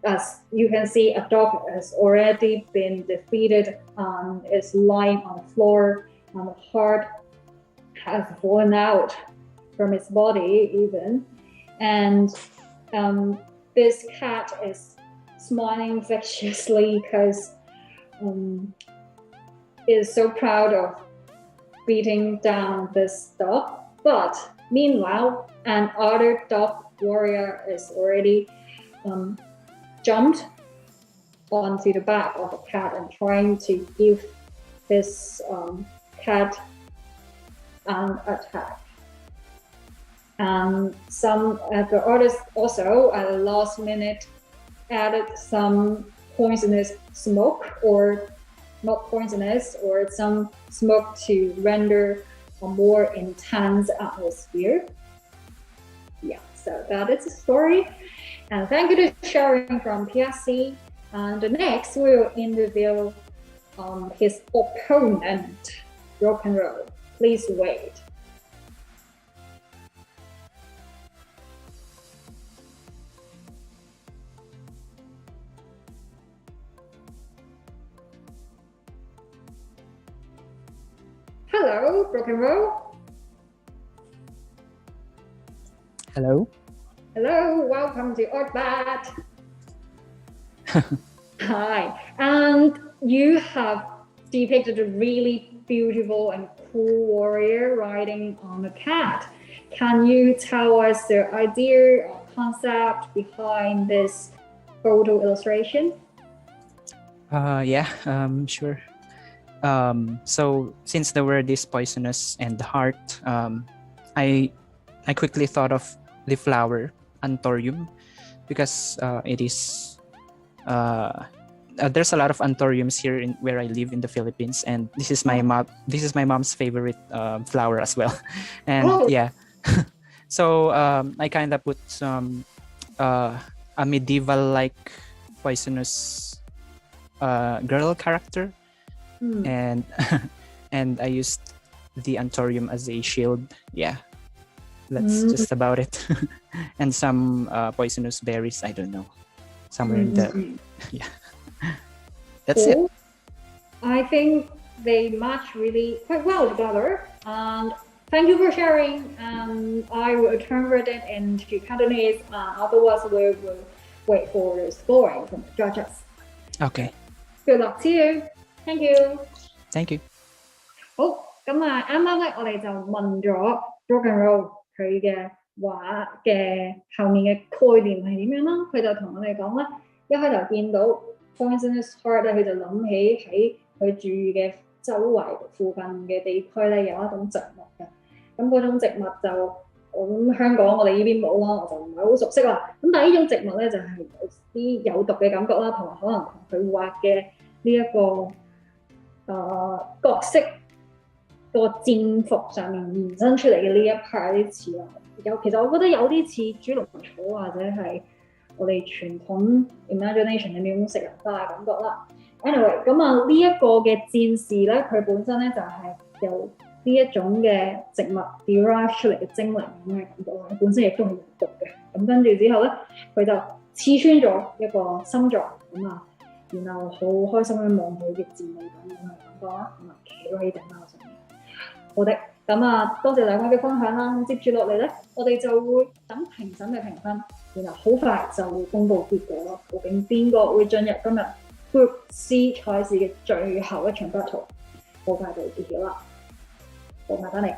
as you can see, a dog has already been defeated and is lying on the floor, and the heart has fallen out from its body even. And this cat is smiling viciously because is so proud of beating down this dog. But meanwhile, an other dog warrior is already jumped onto the back of the cat and trying to give this cat an attack. And some the artist also at the last minute added some poisonous smoke, or not poisonous, or some smoke to render a more intense atmosphere. Yeah, so that is the story. And thank you to sharing from PSC. And next we will interview his opponent, BrocEnroll. Please wait. Hello, BrocEnroll. Hello. Hello, welcome to ARTBAT. Hi, and you have depicted a really beautiful and cool warrior riding on a cat. Can you tell us the idea or concept behind this photo illustration? Sure. So since the word is poisonous and heart, I quickly thought of the flower Anthurium, because it is there's a lot of Anthuriums here where I live in the Philippines, and this is my mom's favorite flower as well. And yeah, so I kind of put some a medieval like poisonous girl character. And and I used the Anthurium as a shield. Yeah, that's just about it. And some poisonous berries, I don't know, somewhere in the yeah. That's it. I think they match really quite well together. And thank you for sharing. I will convert it into Cantonese. Otherwise, we will wait for the scoring from the judges. Okay. Good luck to you. Thank you. Thank you. 好，咁啊，啱啱咧，我哋就問咗 BrocEnroll 佢嘅畫嘅後面嘅概念係點樣啦？佢就同我哋講咧，一開頭見到 poisonous heart 咧，佢就諗起喺佢住嘅周圍附近嘅地區咧有一種植物嘅。咁嗰種植物就我諗香港我哋呢邊冇啦，我就唔係好熟悉啦。咁但係呢種植物咧就係有啲有毒嘅感覺啦，同埋可能同佢畫嘅呢一個角色個戰服上面延伸出嚟嘅呢一 part 有啲似啦。其實我覺得有啲似豬籠草或者係我哋傳統 imagination 嘅呢種食人花嘅感覺啦。Anyway， 咁啊呢一個嘅戰士咧，佢本身咧就係由呢一種嘅植物 derive 出嚟嘅精靈咁嘅感覺啦，本身亦都係有毒嘅。咁跟住之後咧，佢就刺穿咗一個心臟咁啊。然後好開心咁望佢嘅戰利品咁嘅感覺啦，咁啊企咗喺頂樓上面。好的，咁啊多謝兩位嘅分享啦。接住落嚟咧，我哋就會等評審嘅評分，然後好快就會公佈結果咯。究竟邊個會進入今日 Group C 賽事嘅最後一場 battle？ 好快就會揭曉啦。好，麻煩你。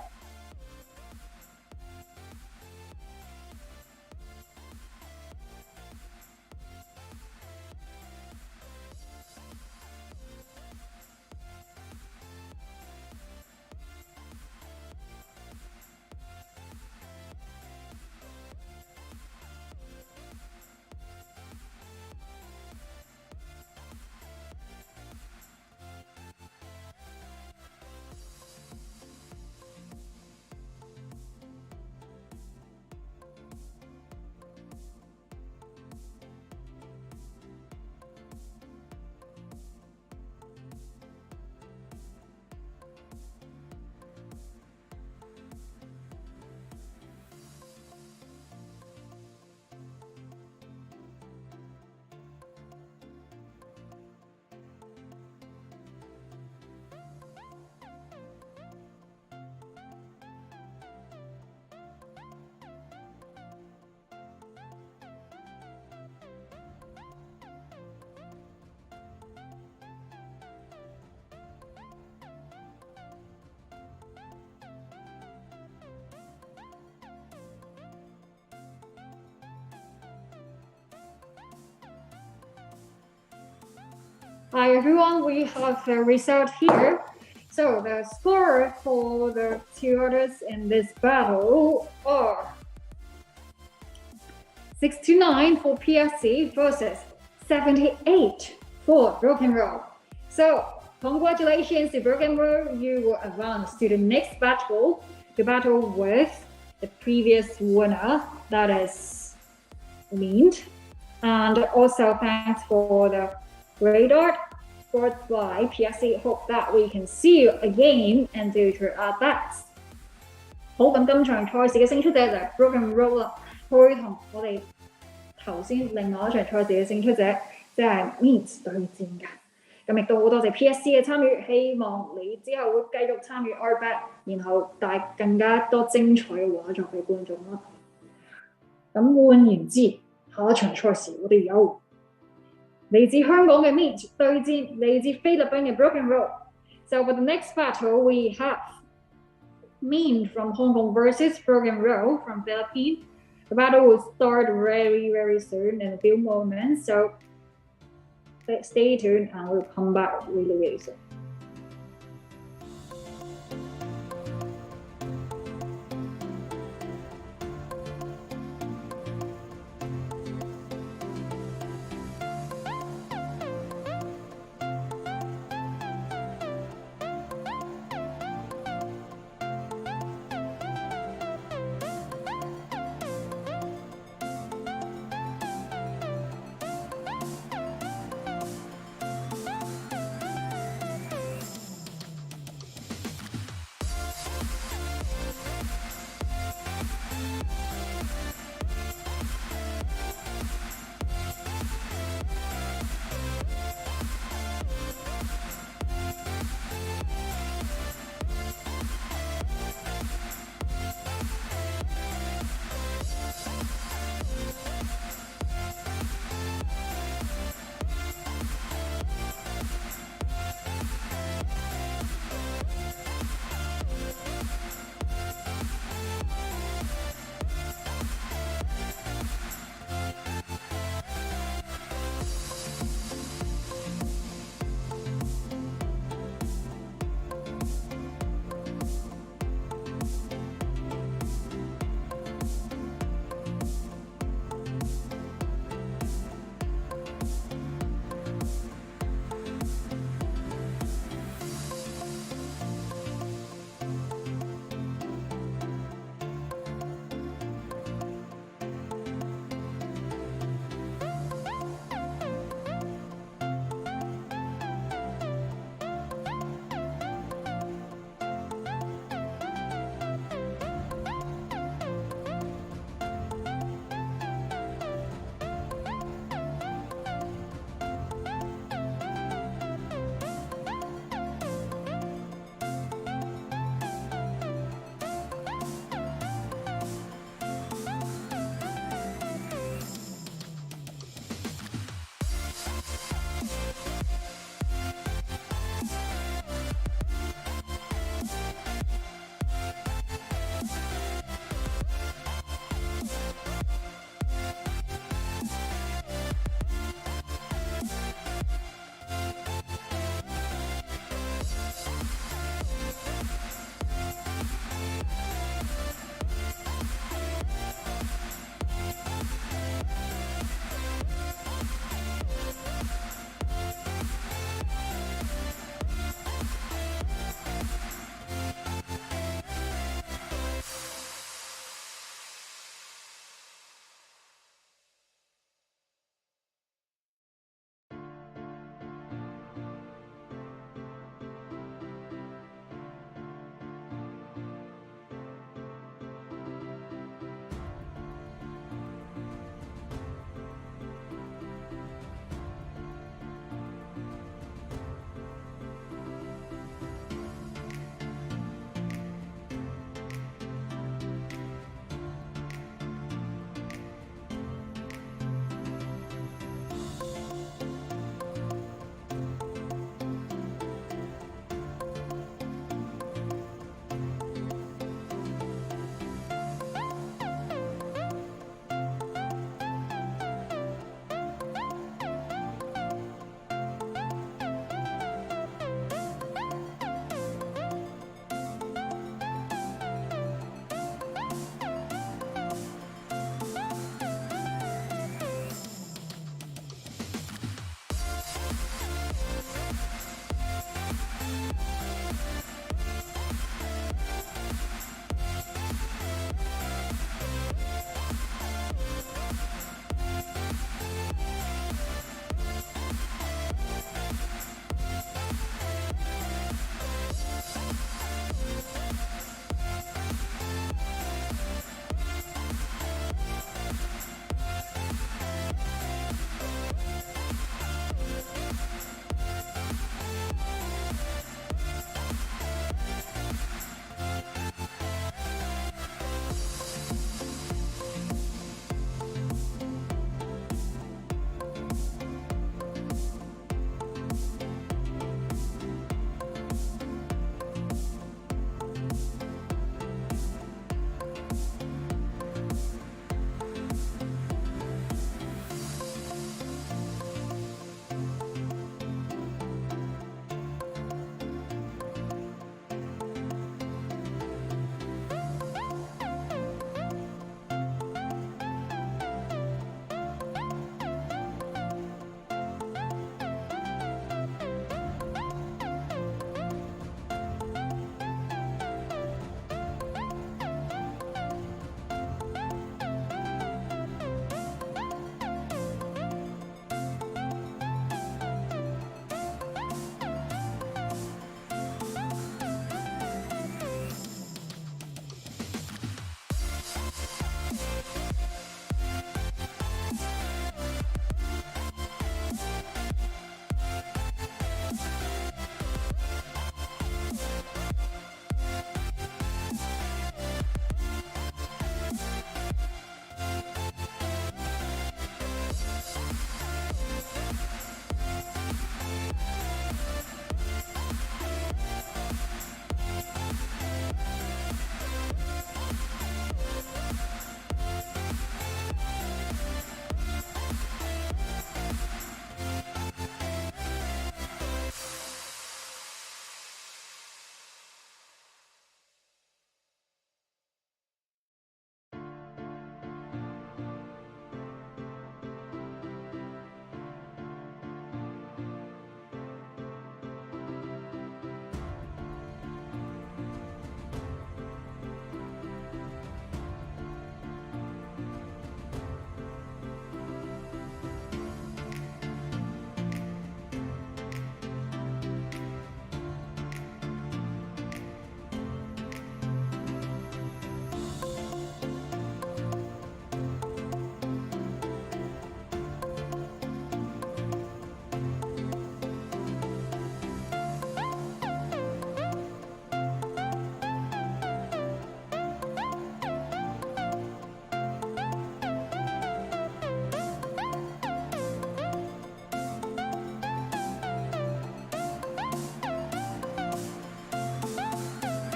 Hi everyone, we have the result here. So the score for the two others in this battle are 69 for PSC versus 78 for BrocEnroll. So congratulations to BrocEnroll, you will advance to the next battle, the battle with the previous winner, that is Mint. And also thanks for the great art scored by PSC. Hope that we can see you again in future ARTBAT. 好，咁今場賽事嘅勝出者就係 BrocEnroll 啦，佢同我哋頭先另外一場賽事嘅勝出者即係 Mint 對戰嘅。咁亦都好多謝 PSC 嘅參與，希望你之後會繼續參與 ARTBAT，然後帶更加多精彩嘅畫作俾觀眾啦。咁換言之，下一場賽事我哋有嚟自香港嘅 Mint 對戰嚟自菲律賓嘅 BrocEnroll。So for the next battle we have Mint from Hong Kong versus BrocEnroll from Philippines. The battle will start very soon in a few moments. So stay tuned and we'll come back really soon.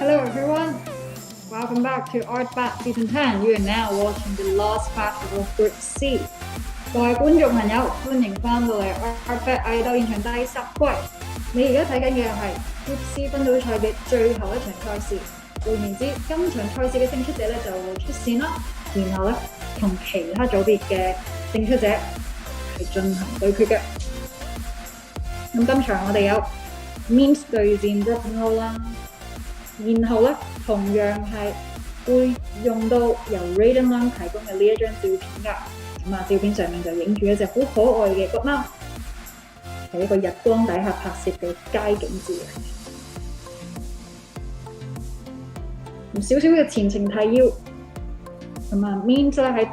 Hello everyone, welcome back to ARTBAT Season 10. You are now watching the last part of Group C. 各位觀眾朋友，歡迎翻到嚟 ARTBAT 藝鬥現場第10季。你而家睇緊嘅係 Group C 分組賽嘅最後一場賽事。換言之，今場賽事嘅勝出者咧就會出線啦，然後咧同其他組別嘅勝出者係進行對決嘅。咁今場我哋有 Mint 對戰 BrocEnroll 啦。然後咧，同樣係會用到由 Raiden Lang 提供嘅呢一張照片㗎。咁啊，照片上面就影住一隻好可愛嘅橘貓，係一個日光底下拍攝嘅街景照。咁少少嘅前情提要，咁啊 Mint 咧喺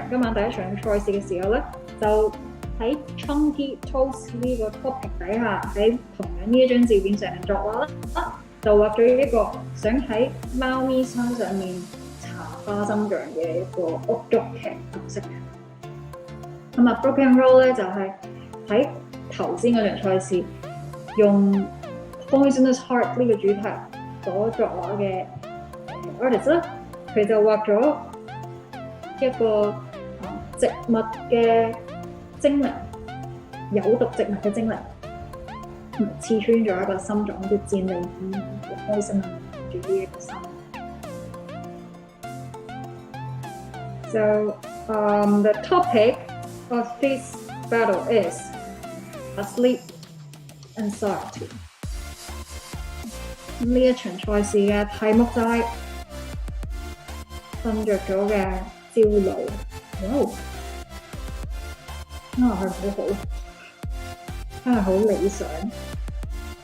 今晚第一場賽事嘅時候咧，就喺 Chunky Toast 呢個 topic 底下，喺同樣呢一張照片上面作畫啦。就畫咗一個想喺貓咪身上面搽花生醬嘅一個屋竹劇角色嘅。咁啊 BrocEnroll 咧就係喺頭先嗰場賽事用 Poisonous Heart 呢個主題所作畫嘅artist 啦，佢就畫咗一個植物嘅精靈，有毒植物嘅精靈。刺穿咗一個心臟，好似戰利品好開心住呢一個心。So, the topic of this battle is asleep and solitude. 呢一場賽事嘅題目就係瞓着咗嘅焦慮。哇！聽落去好好。真係好理想。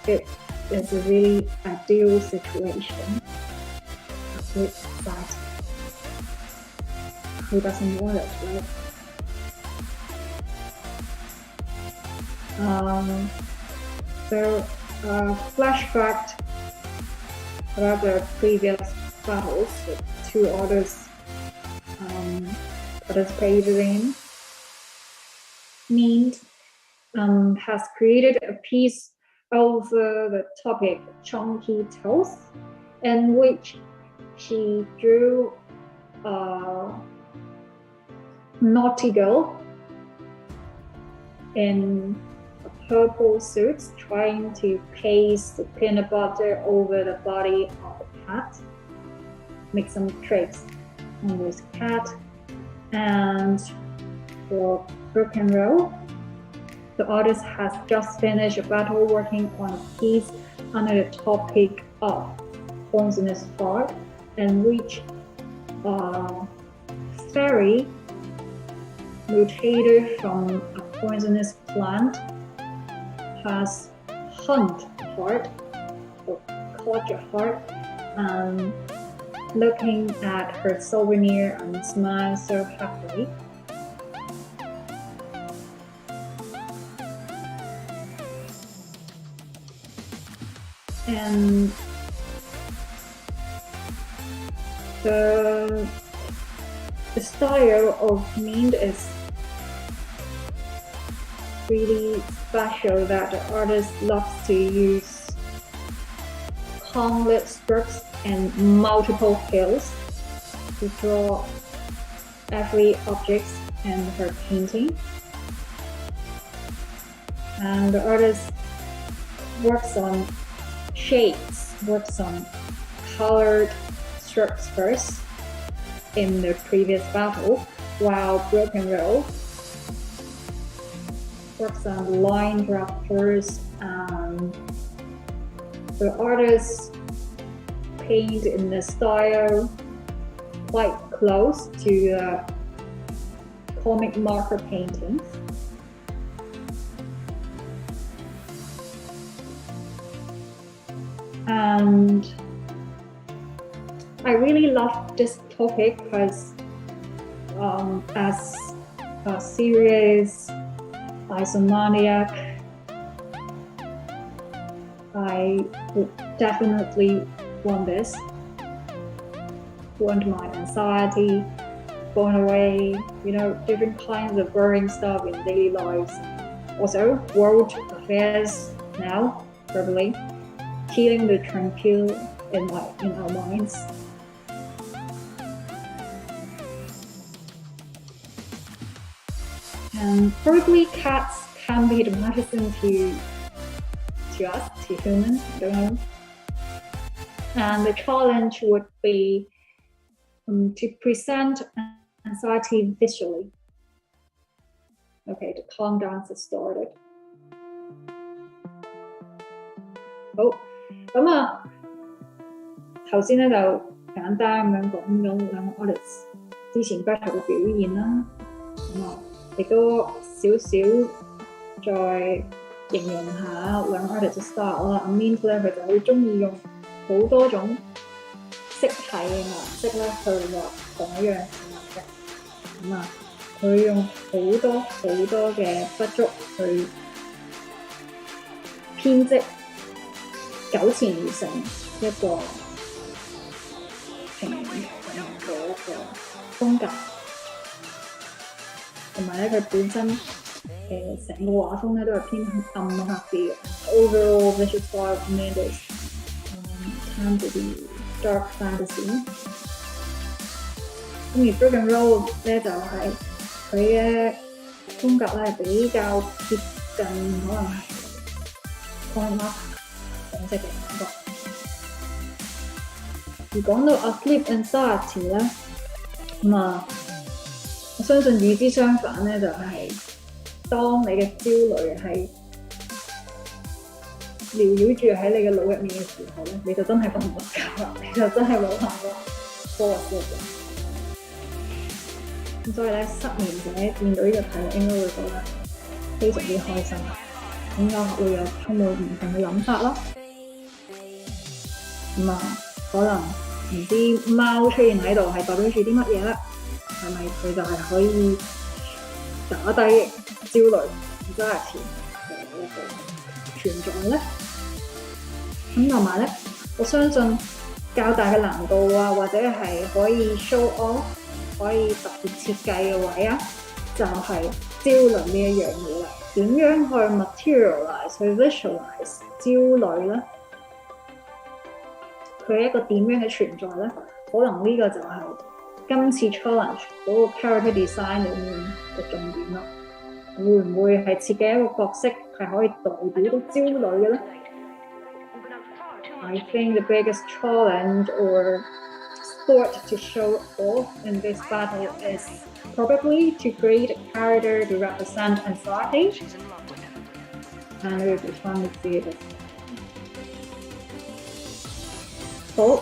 It is a really ideal situation. With that, who doesn't want it, right? So, flashback about the previous battles with two artists participated in. Mint has created a piece over the topic Chunky Toast, in which she drew a naughty girl in a purple suit trying to paste the peanut butter over the body of a cat, make some tricks on this cat. And for BrocEnroll, the artist has just finished a battle working on a piece under the topic of poisonous heart, in which a fairy mutated from a poisonous plant has hunt heart or clutch a heart and looking at her souvenir and smiles so happily. And the style of Mint is really special, that the artist loves to use calm-lit strokes and multiple hills to draw every object in her painting. And the artist works on shades, works on colored strokes first in the previous battle, while BrocEnroll works on line draft first, and the artists paint in the style quite close to comic marker paintings. And I really love this topic because as a serious isomaniac, I would definitely want this. Want my anxiety gone away, different kinds of boring stuff in daily lives. Also, world affairs now, probably. Killing the in our minds. And probably cats can be the medicine to us, to humans, I don't know. And the challenge would be to present anxiety visually. Okay, the calm dance has started. 好，咁啊，頭先咧就簡單咁樣講咗兩個 artists 之前 battle 嘅表現啦，咁啊，亦都少少再形容下兩個 artists 嘅 style 啦。阿 Mint 咧佢就好中意用好多種色系嘅顏色咧去畫同一樣嘢嘅，咁啊，佢用好多嘅筆觸去編織。糾纏而成一個平衡嘅一個風格，同埋咧佢本身成個畫風咧都係偏暗黑啲嘅。Overall visual style of Mint is tend to be dark fantasy。咁而 BrocEnroll 咧就係佢嘅風格咧比較貼近可能係 comic色嘅感覺。而講到 asleep anxiety 咧，咁啊，我相信與之相反咧，就係、當你嘅焦慮係繚繞住喺你嘅腦入面嘅時候咧，你就真係瞓唔着覺啦，你就真係冇辦法 fall asleep嘅。咁所以咧，失眠者見到呢個題目應該會覺得非常之開心，應該會有充滿唔同嘅諗法咯。咁啊，可能唔知貓出現喺度係代表住啲乜嘢咧？係咪佢就係可以打低焦慮 anxiety 嘅一個存在咧？咁同埋咧，我相信較大嘅難度啊，或者係可以 show off、可以特別設計嘅位啊，就係、焦慮呢一樣嘢啦。點樣去 materialize、去 visualize 焦慮咧？佢係一個點樣嘅存在咧？可能呢個就係今次 challenge 嗰個 character design 裏面嘅重點啦。會唔會係設計一個角色係可以代表到焦慮嘅咧？ I think the biggest challenge or sport to show off in this battle is probably to create a character to represent anxiety, and it would be fun to see it. 好，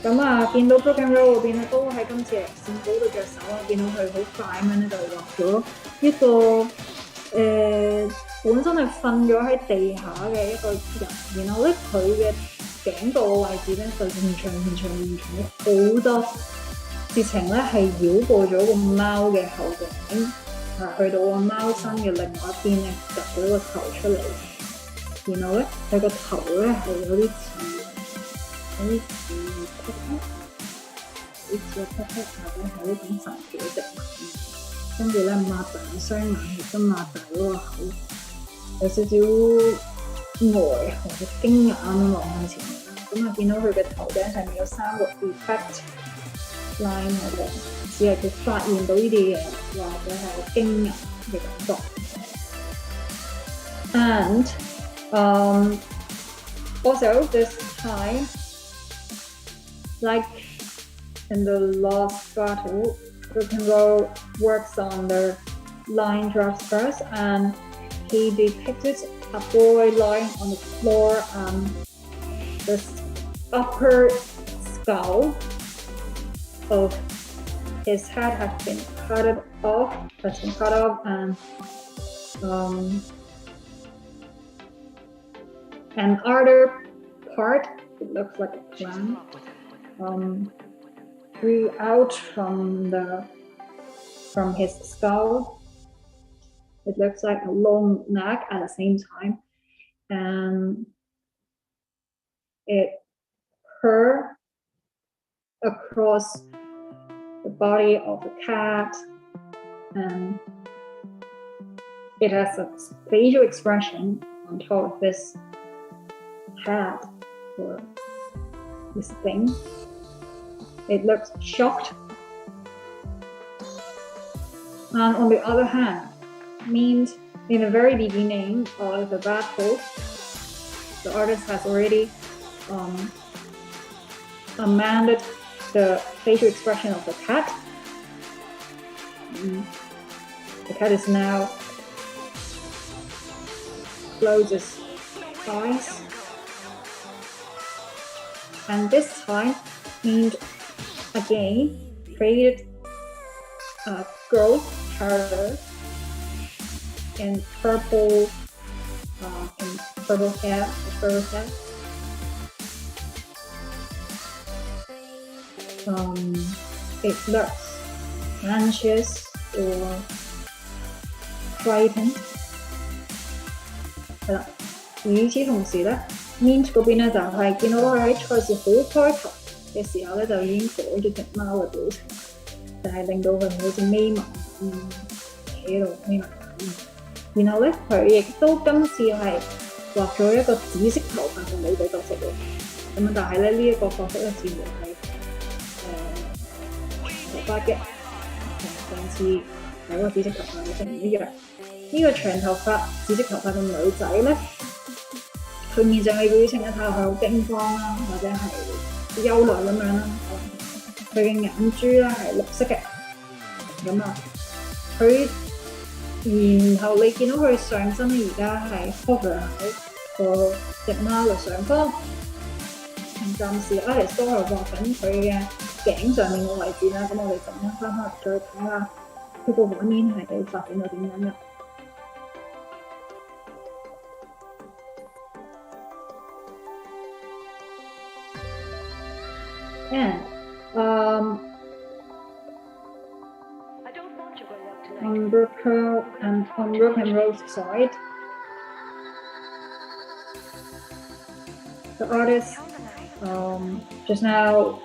咁啊，見到 BrocEnroll 嗰邊咧，都喺今次線稿度着手啊，見到佢好快咁樣咧就畫咗一個本身係瞓咗喺地下嘅一個人，然後咧佢嘅頸部嘅位置咧就延長咗好多事情咧，係繞過咗個貓嘅後頸，去到個貓身嘅另外一邊咧，夾咗個頭出嚟，然後咧佢個頭咧係有啲似匹匹，或者係一種神奇嘅植物，跟住咧擘大雙眼，亦都擘大嗰個口，有少少呆或者驚訝咁望向前面啦。咁啊見到佢嘅頭頂上面有3個 effect line 喺度，只係佢發現到呢啲嘢，或者係驚訝嘅感覺。And also this time, like in the last battle, BrocEnroll works on the line drafts first, and he depicted a boy lying on the floor, and the upper skull of his head has been cut off, and an other part, it looks like a plant, grew out from his skull. It looks like a long neck at the same time, and it curved across the body of a cat, and it has a facial expression on top of this head or this thing. It looks shocked. And on the other hand, means in the very beginning of the battle, the artist has already amended the facial expression of the cat. The cat is now closed its eyes. And this time, means again created a girl character in purple hair. It looks anxious or frightened. 係啦，與此同時咧 ，Mint 嗰邊咧就係見到佢喺賽事好開頭嘅時候咧，就已經改咗隻貓嘅表情，就係令到佢好似眯埋咁企喺度眯埋眼。然後咧，佢亦都今次係畫咗一個紫色頭髮嘅女仔角色喎。咁但係咧呢一個角色咧，似乎係頭髮嘅，同上次有個紫色頭髮嘅唔一樣。呢個長頭髮、紫色頭髮嘅女仔咧，佢面上嘅表情咧睇落去好驚慌啦，或者係憂慮咁樣啦。佢嘅眼珠咧係綠色嘅，咁啊，佢然後你見到佢上身咧而家係 cover 喺個隻貓嘅上方。暫時 Alice 都係畫緊佢嘅頸上面嘅位置啦。咁我哋陣間翻嚟再睇下佢個畫面係發展到點樣嘅。And on BrocEnroll's side, the artist just now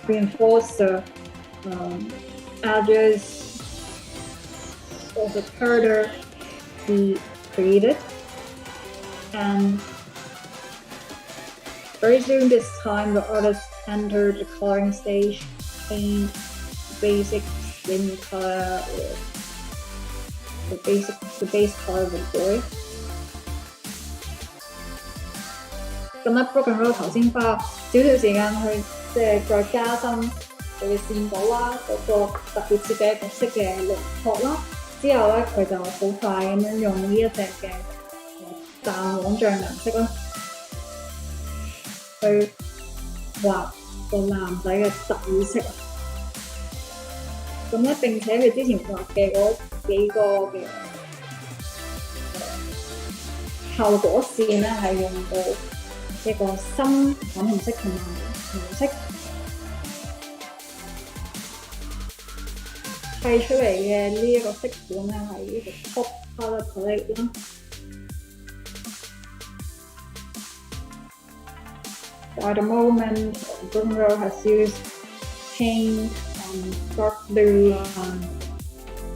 reinforced the edges of the character he created, and very soon this time the artist entered the coloring stage, paint basic skin color or the base color of the boy. 咁咧 BrocEnroll 頭先花少少時間去即係再加深佢嘅線稿啦，嗰個特別設計角色嘅輪廓啦。之後咧佢就好快咁樣用呢一隻嘅淡黃醬顏色啦，去畫個男仔嘅底色。咁咧並且佢之前畫嘅嗰幾個嘅效果線咧係用到一個深粉紅色同埋黃色砌出嚟嘅呢一個色管咧係一個 top color palette 啦。At the moment, BrocEnroll has used pink, dark blue,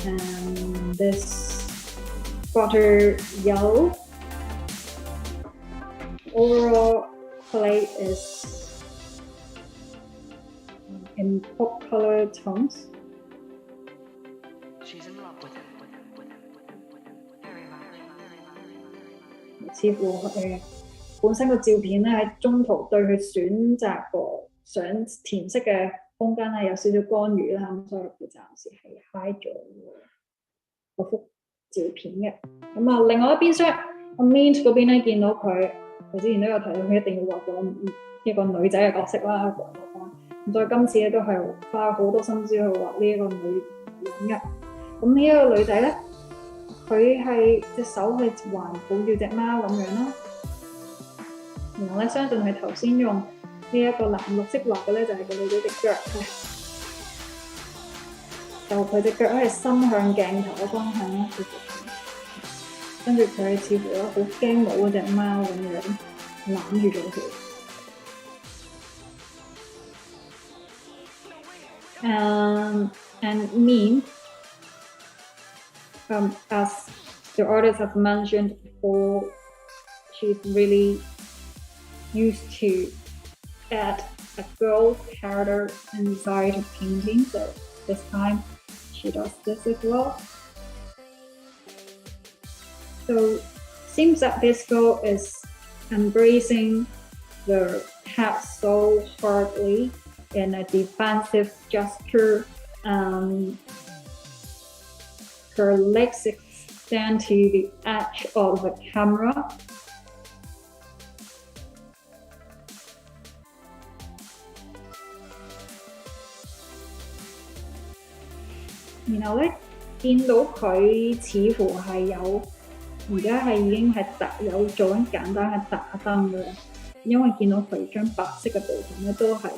and this butter yellow. Overall palette is in pop color tones. She's in love with him. 似乎本身個照片咧喺中途對佢選擇個想填色嘅空間咧有少少干預啦，咁所以佢暫時係 hide 咗嗰幅照片嘅。咁啊，另外一邊廂Mint 嗰邊咧見到佢之前都有提到佢一定要畫個一個女仔嘅角色啦，咁所以今次咧都係花好多心思去畫呢一個女人嘅。咁呢一個女仔咧，佢係隻手係環抱住隻貓咁樣啦。然後咧，相信佢頭先用呢一個藍綠色畫嘅咧，就係個女仔隻腳嘅，就佢隻腳係伸向鏡頭嘅方向啦，跟住佢似乎咧好驚冇嗰隻貓咁樣攬住咗佢。And me, as the artists have mentioned before, she's really used to add a girl's character inside her painting, so this time she does this as well. So seems that this girl is embracing the cat so hardly in a defensive gesture. Her legs extend to the edge of the camera.然後咧，見到佢似乎係有，而家係已經係有做緊簡單嘅打燈嘅啦。因為見到佢將白色嘅部分咧都係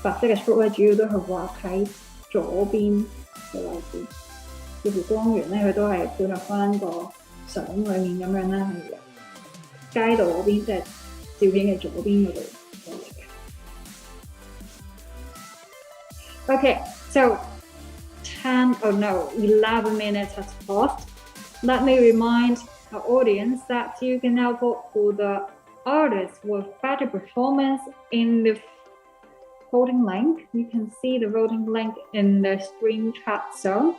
白色嘅 stroke 咧，主要都係畫喺左邊嘅位置。似乎光源咧，佢都係配合翻個相裡面咁樣啦，係由街道嗰邊，即係照片嘅左邊嗰度過嚟嘅。Okay, so 11 minutes has passed. Let me remind our audience that you can now vote for the artist with better performance in the voting link. You can see the voting link in the screen chat zone.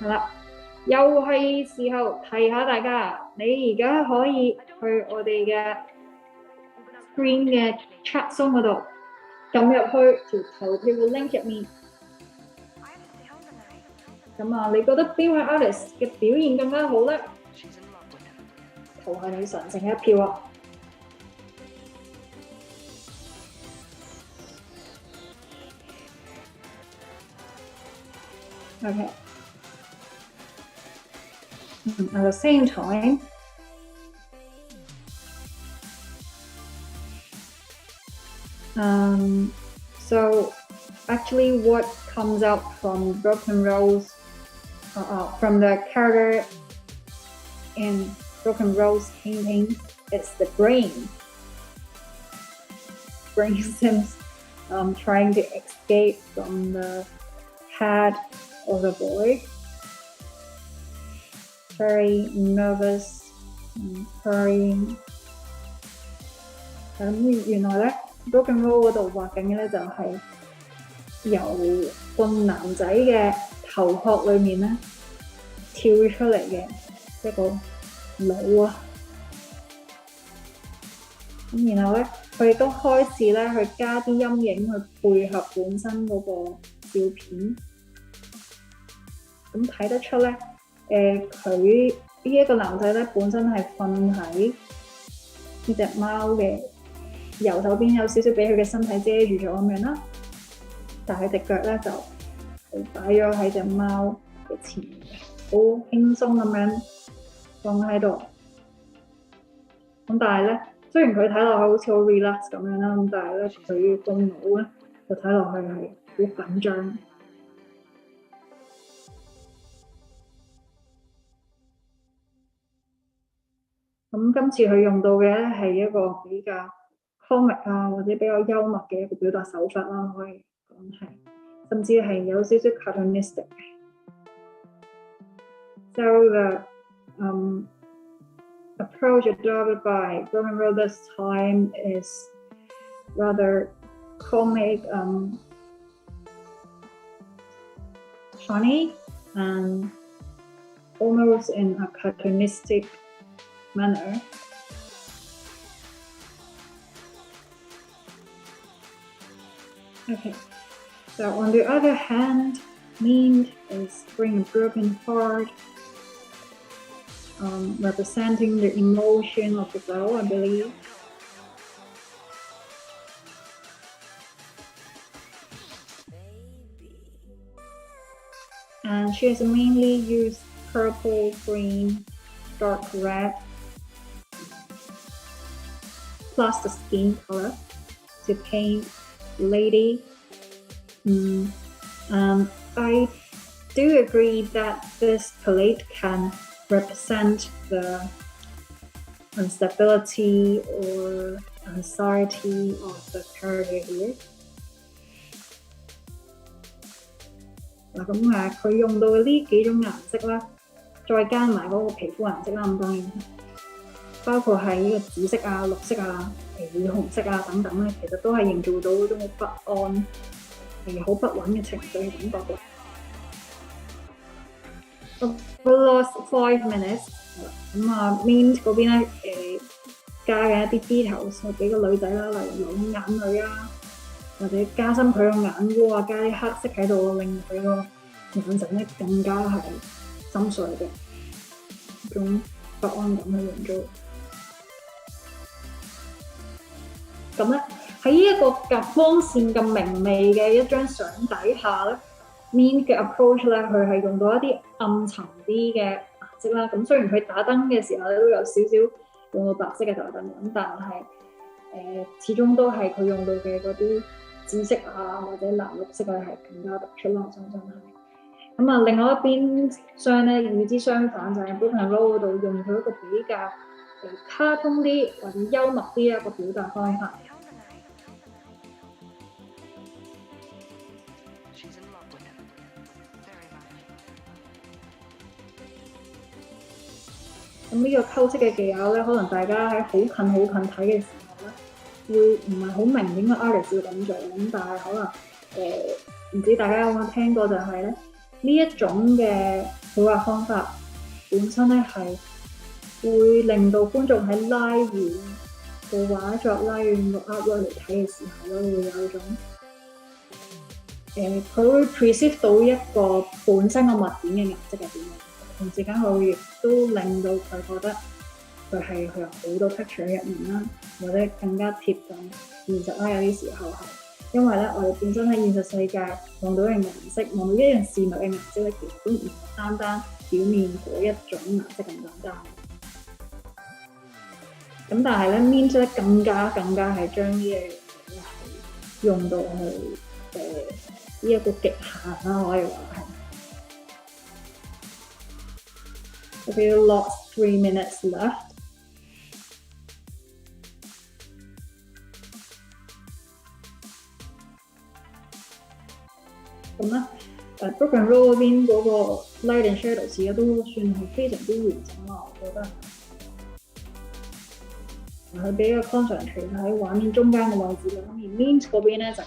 係啦，又係時候提下大家，你而家可以去我哋嘅 screen 嘅 chat zone 嗰度撳入去條投票嘅 link 入面。咁啊，你覺得邊位 artist 嘅表現更加好咧？投下你神聖嘅一票啊！Okay. At the same time, so actually what comes out from BrocEnroll's from the character in BrocEnroll's painting is the brain. Brain seems trying to escape from the head of the boy. Very nervous and hurrying. 咁原來咧 BrocEnroll 嗰度畫緊嘅咧就係由個男仔嘅頭殼裏面咧跳出嚟嘅一個腦啊。咁然後咧佢亦都開始咧去加啲陰影去配合本身嗰個照片。咁睇得出咧。佢呢一個男仔咧，本身係瞓喺呢隻貓嘅右手邊，有少少俾佢嘅身體遮住咗咁樣啦。但係佢隻腳咧就係擺咗喺隻貓嘅前面嘅，好輕鬆咁樣放喺度。咁但係咧，雖然佢睇落去好似好 relax 咁樣啦，咁但係咧佢個腦咧就睇落去係好緊張。咁今次佢用到嘅咧係一個比較 comic 啊，或者比較幽默嘅一個表達手法啦，可以講係，甚至係有少少 cartoonistic 嘅。So the approach adopted by BrocEnroll this time is rather comic, funny, and almost in a cartoonistic manner. Okay, so on the other hand, Mint is bringing a broken heart, representing the emotion of the girl, I believe. And she has mainly used purple, green, dark red, plus the skin color to paint lady. I do agree that this palette can represent the instability or anxiety of the character here. 嗱咁佢用到嘅呢幾種顏色啦，再加埋嗰個皮膚顏色啦，咁當然包括係呢個紫色啊、綠色啊、紅色啊等等咧，其實都係營造到嗰種不安、好不穩嘅情緒嘅感覺嘅。For the last 5 minutes， 咁啊 Mint 嗰邊咧加嘅一啲 details 係俾個女仔啦，例如流眼淚啊，或者加深佢個眼窩啊，加啲黑色喺度，令佢個眼神咧更加係深邃嘅一種不安感去營造。咁咧喺呢一個夾光線咁明媚嘅一張相底下咧 ，Mint 嘅 approach 咧，佢係用到一啲暗沉啲嘅顏色啦。咁雖然佢打燈嘅時候咧都有少少用到白色嘅打燈咁，但係始終都係佢用到嘅嗰啲紫色啊或者藍綠色係更加突出啦，我相信係。咁啊，另外一邊廂咧與之相反就係 BrocEnroll 嗰度用佢一個比較卡通啲或者幽默啲一個表達方法。咁呢個溝色嘅技巧咧，可能大家喺好近睇嘅時候咧，會唔係好明點解 artist 要咁做咁，但係可能唔知大家有冇聽過就係咧呢一種嘅繪畫方法本身咧係會令到觀眾喺拉遠個畫作、拉遠個 artwork 嚟睇嘅時候咧，會有一種佢會 perceive 到一個本身個物件嘅顏色係點樣。同時間佢亦都令到佢覺得佢有好多 picture 喺入面啦，或者更加貼近現實啦。有啲時候係因為咧，我哋本身喺現實世界望到嘅顏色，望到一樣事物嘅顏色咧，其實都唔單單表面嗰一種顏色咁簡單。咁但係咧 Mint 咧更加係將呢樣嘢用到去呢一個極限啦，可以話係。We lost 3 minutes left。咁咧，BrocEnroll 嗰邊嗰個 light and shadows 而家都算係非常之完整啦，我覺得。佢比較 concentrate 喺畫面中間嘅位置啦，而 Mint 嗰邊咧就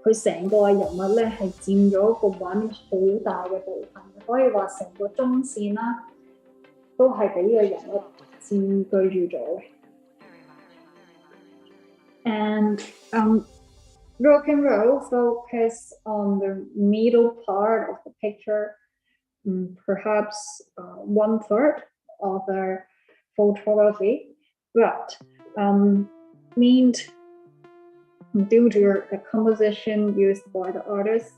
佢成個人物咧係佔咗個畫面好大嘅部分，可以話成個中線啦。都係俾呢個人物佔據住咗嘅。And BrocEnroll focus on the middle part of the picture, perhaps 1/3 of the photography, but Mint, due to the composition used by the artist,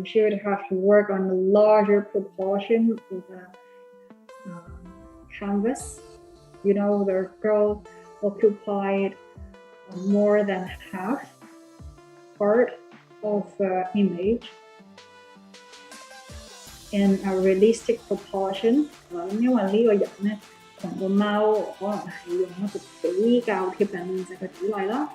she would have to work on a larger proportion of the canvas. You know, the girl occupied more than half part of the image in a realistic proportion. 因為呢個人咧同個貓可能係用一個比較貼近現實嘅比例啦。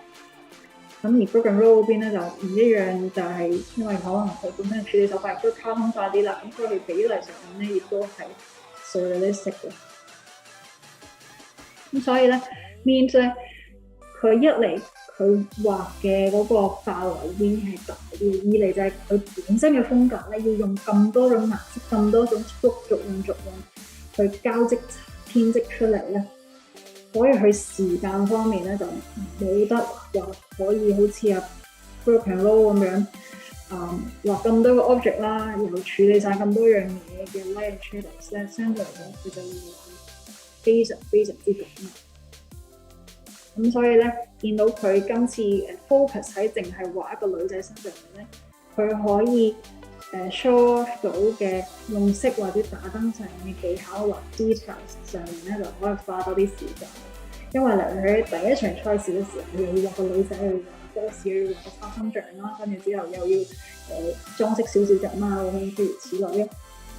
咁而 BrocEnroll 嗰邊咧就唔一樣，就係因為可能佢本身嘅處理手法亦都卡通化啲啦，咁所以比例上面咧亦都係realistic 嘅。咁所以咧 Mint 咧佢一嚟佢畫嘅嗰個範圍已經係大啲，二嚟就係佢本身嘅風格咧要用咁多種顏色、咁多種逐用去交織編織出嚟咧，所以佢時間方面咧就冇得話可以好似阿 BrocEnroll 咁樣畫咁多個 object 啦，然後處理晒咁多樣嘢嘅 light and shadows 咧，相對嚟講佢就會非常之緊密。咁所以咧，見到佢今次focus 喺淨係畫一個女仔身上面咧，佢可以show 到嘅用色或者打燈上面嘅技巧或 details 上面咧，就可以花多啲時間。因為例如喺第一場賽事嘅時候，又要畫個女仔，又要畫個 boss， 又要畫個花生醬啦，跟住之後又要裝飾少少隻貓咁樣，諸如此類咧。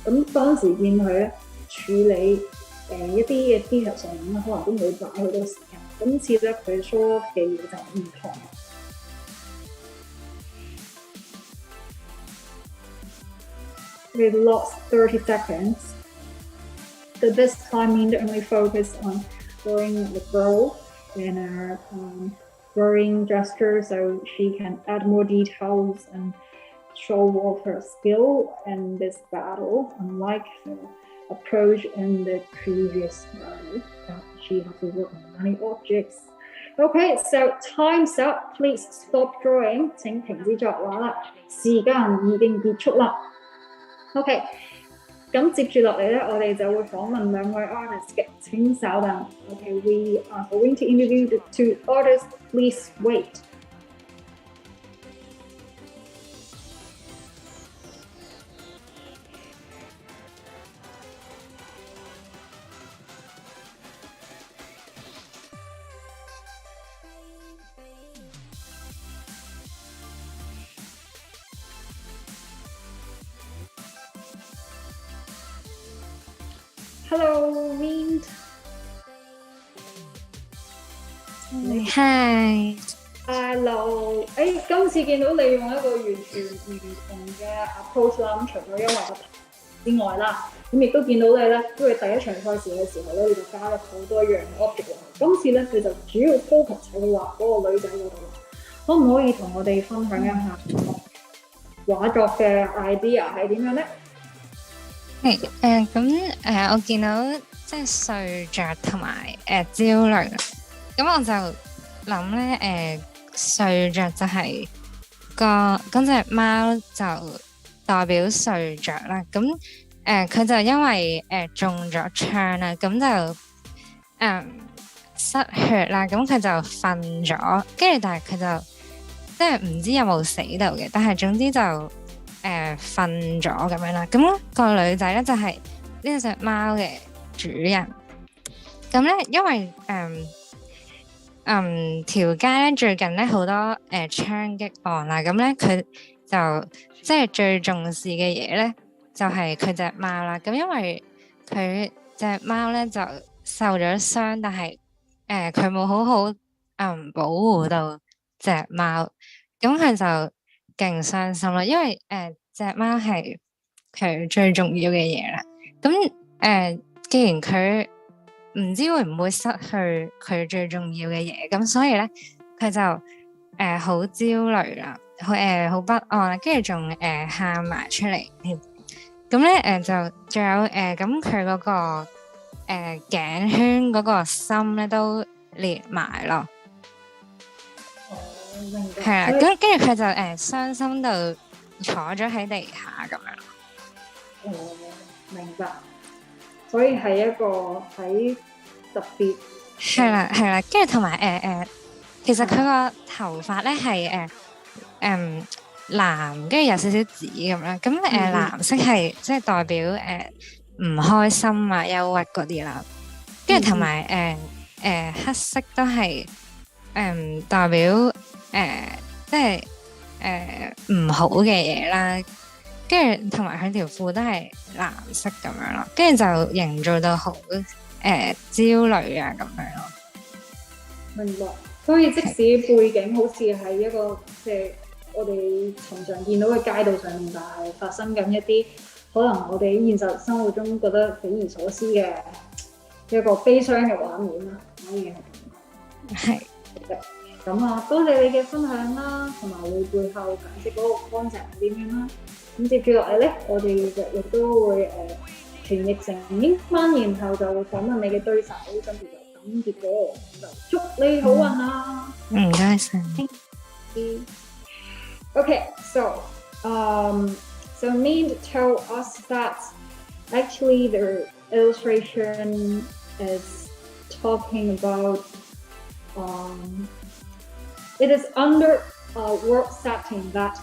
咁當時見佢咧處理一啲嘅 detail 上面咧，可能都冇擺好多時間。今次咧佢 show 嘅嘢就唔同。We lost 30 seconds. So this time Mint only focused on showing the girl in a drawing gesture so she can add more details and show off her skill in this battle, unlike her approach in the previous battle that she has to work on many objects. Okay, so time's up. Please stop drawing. 請停止作畫啦，時間已經結束啦。OK， 咁接住落嚟咧，我哋就會訪問兩位 artist 嘅，請稍等。Okay, we are going to interview the two artists. Please wait. Hello, Mint. Hi. Hello. 今次見到你用一個完全唔同嘅 approach 啦，咁除咗因為個題之外啦，咁亦都見到你咧，因為第一場賽事嘅時候咧，你就加咗好多樣 object 落去。今次咧，你就主要 focus 喺畫嗰個女仔嗰度啦。可唔可以同我哋分享一下畫作嘅 idea 係點樣咧？咁我見到即係睡着同埋焦慮，咁我就諗咧睡着就係嗰隻貓就代表睡着啦，咁佢就因為中咗槍啦，咁就失血啦，咁佢就瞓咗，跟住但係佢就即係唔知有冇死到嘅，但係總之就瞓咗咁樣啦。咁個女仔咧就係呢隻貓嘅主人。咁咧因為條街咧最近咧好多槍擊案啦，咁咧佢就即係最重視嘅嘢咧就係佢隻貓啦。咁因為佢隻貓咧就受咗傷，但係佢冇好好保護到隻貓，咁佢就勁傷心啦。因為隻貓係佢最重要嘅嘢啦。咁既然佢唔知會唔會失去佢最重要嘅嘢，咁所以咧佢就好焦慮啦，好不安啦，跟住仲喊埋出嚟添。咁咧就仲有咁佢嗰個頸圈嗰個心咧都裂埋咯。係啦，跟住佢就傷心到坐咗喺地下咁樣。明白。所以係一個喺特別係啦，跟住同埋其實佢個頭髮咧係藍，跟住有少少紫咁樣。咁藍色係即係代表唔開心啊、憂鬱嗰啲啦。跟住同埋黑色都係代表即係唔好嘅嘢啦。跟住同埋佢條褲都係藍色咁樣咯，跟住就營造到好焦慮啊咁樣咯。明白。所以即使背景好似係一個即係我哋常常見到嘅街道上面，但係發生緊一啲可能我哋喺現實生活中覺得匪夷所思嘅一個悲傷嘅畫面啦，可以係咁講。係。咁啊，多謝你嘅分享啦，同埋你背後解釋嗰個 concept 係點樣啦。咁接住落嚟咧，我哋亦都會傳譯成英文，然後就會訪問你嘅對手，跟住就咁結果，就祝你好運啦！唔該晒。Okay, so Mint told us that actually the illustration is talking about it is under a world setting that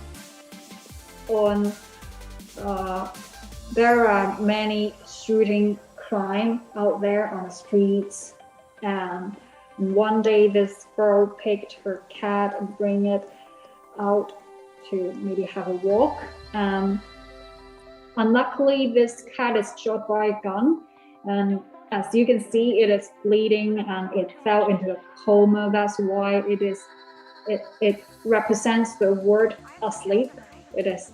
there are many shooting crime out there on the streets, and one day this girl picked her cat and bring it out to maybe have a walk, and unluckily this cat is shot by a gun, and as you can see it is bleeding and it fell into a coma. That's why it represents the word asleep. It is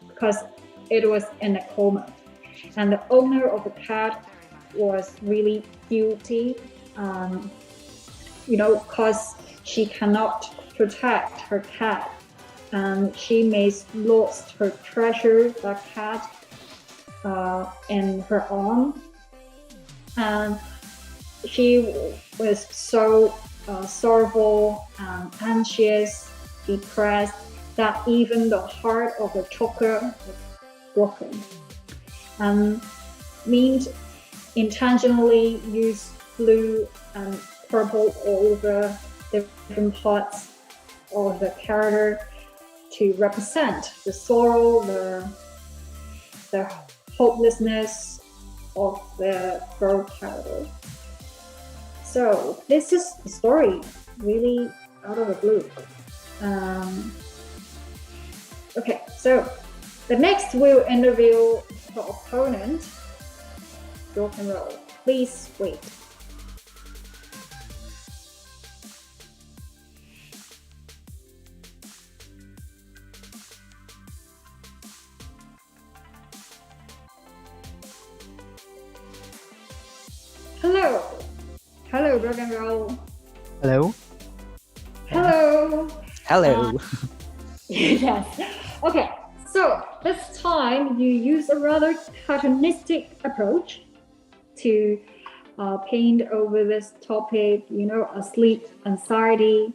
because it was in a coma, and the owner of the cat was really guilty because she cannot protect her cat, and she may lost her treasure, the cat, in her arm, and she was so sorrowful and anxious, depressed, that even the heart of the choker was broken. And Mint intentionally used blue and purple all over different parts of the character to represent the sorrow, the hopelessness of the girl character. So this is the story, really out of the blue. Okay, so the next we'll interview the opponent, BrocEnroll. Please wait. Hello. Hello, BrocEnroll. Hello. Hello. Hello. Yes. Okay. So this time you use a rather cartoonistic approach to paint over this topic, sleep anxiety.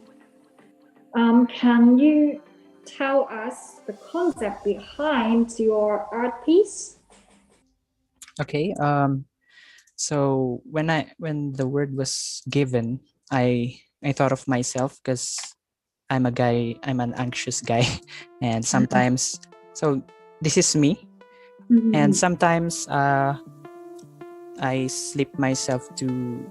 Can you tell us the concept behind your art piece? Okay. So when the word was given, I thought of myself because I'm an anxious guy, and sometimes, so this is me, and sometimes I sleep myself to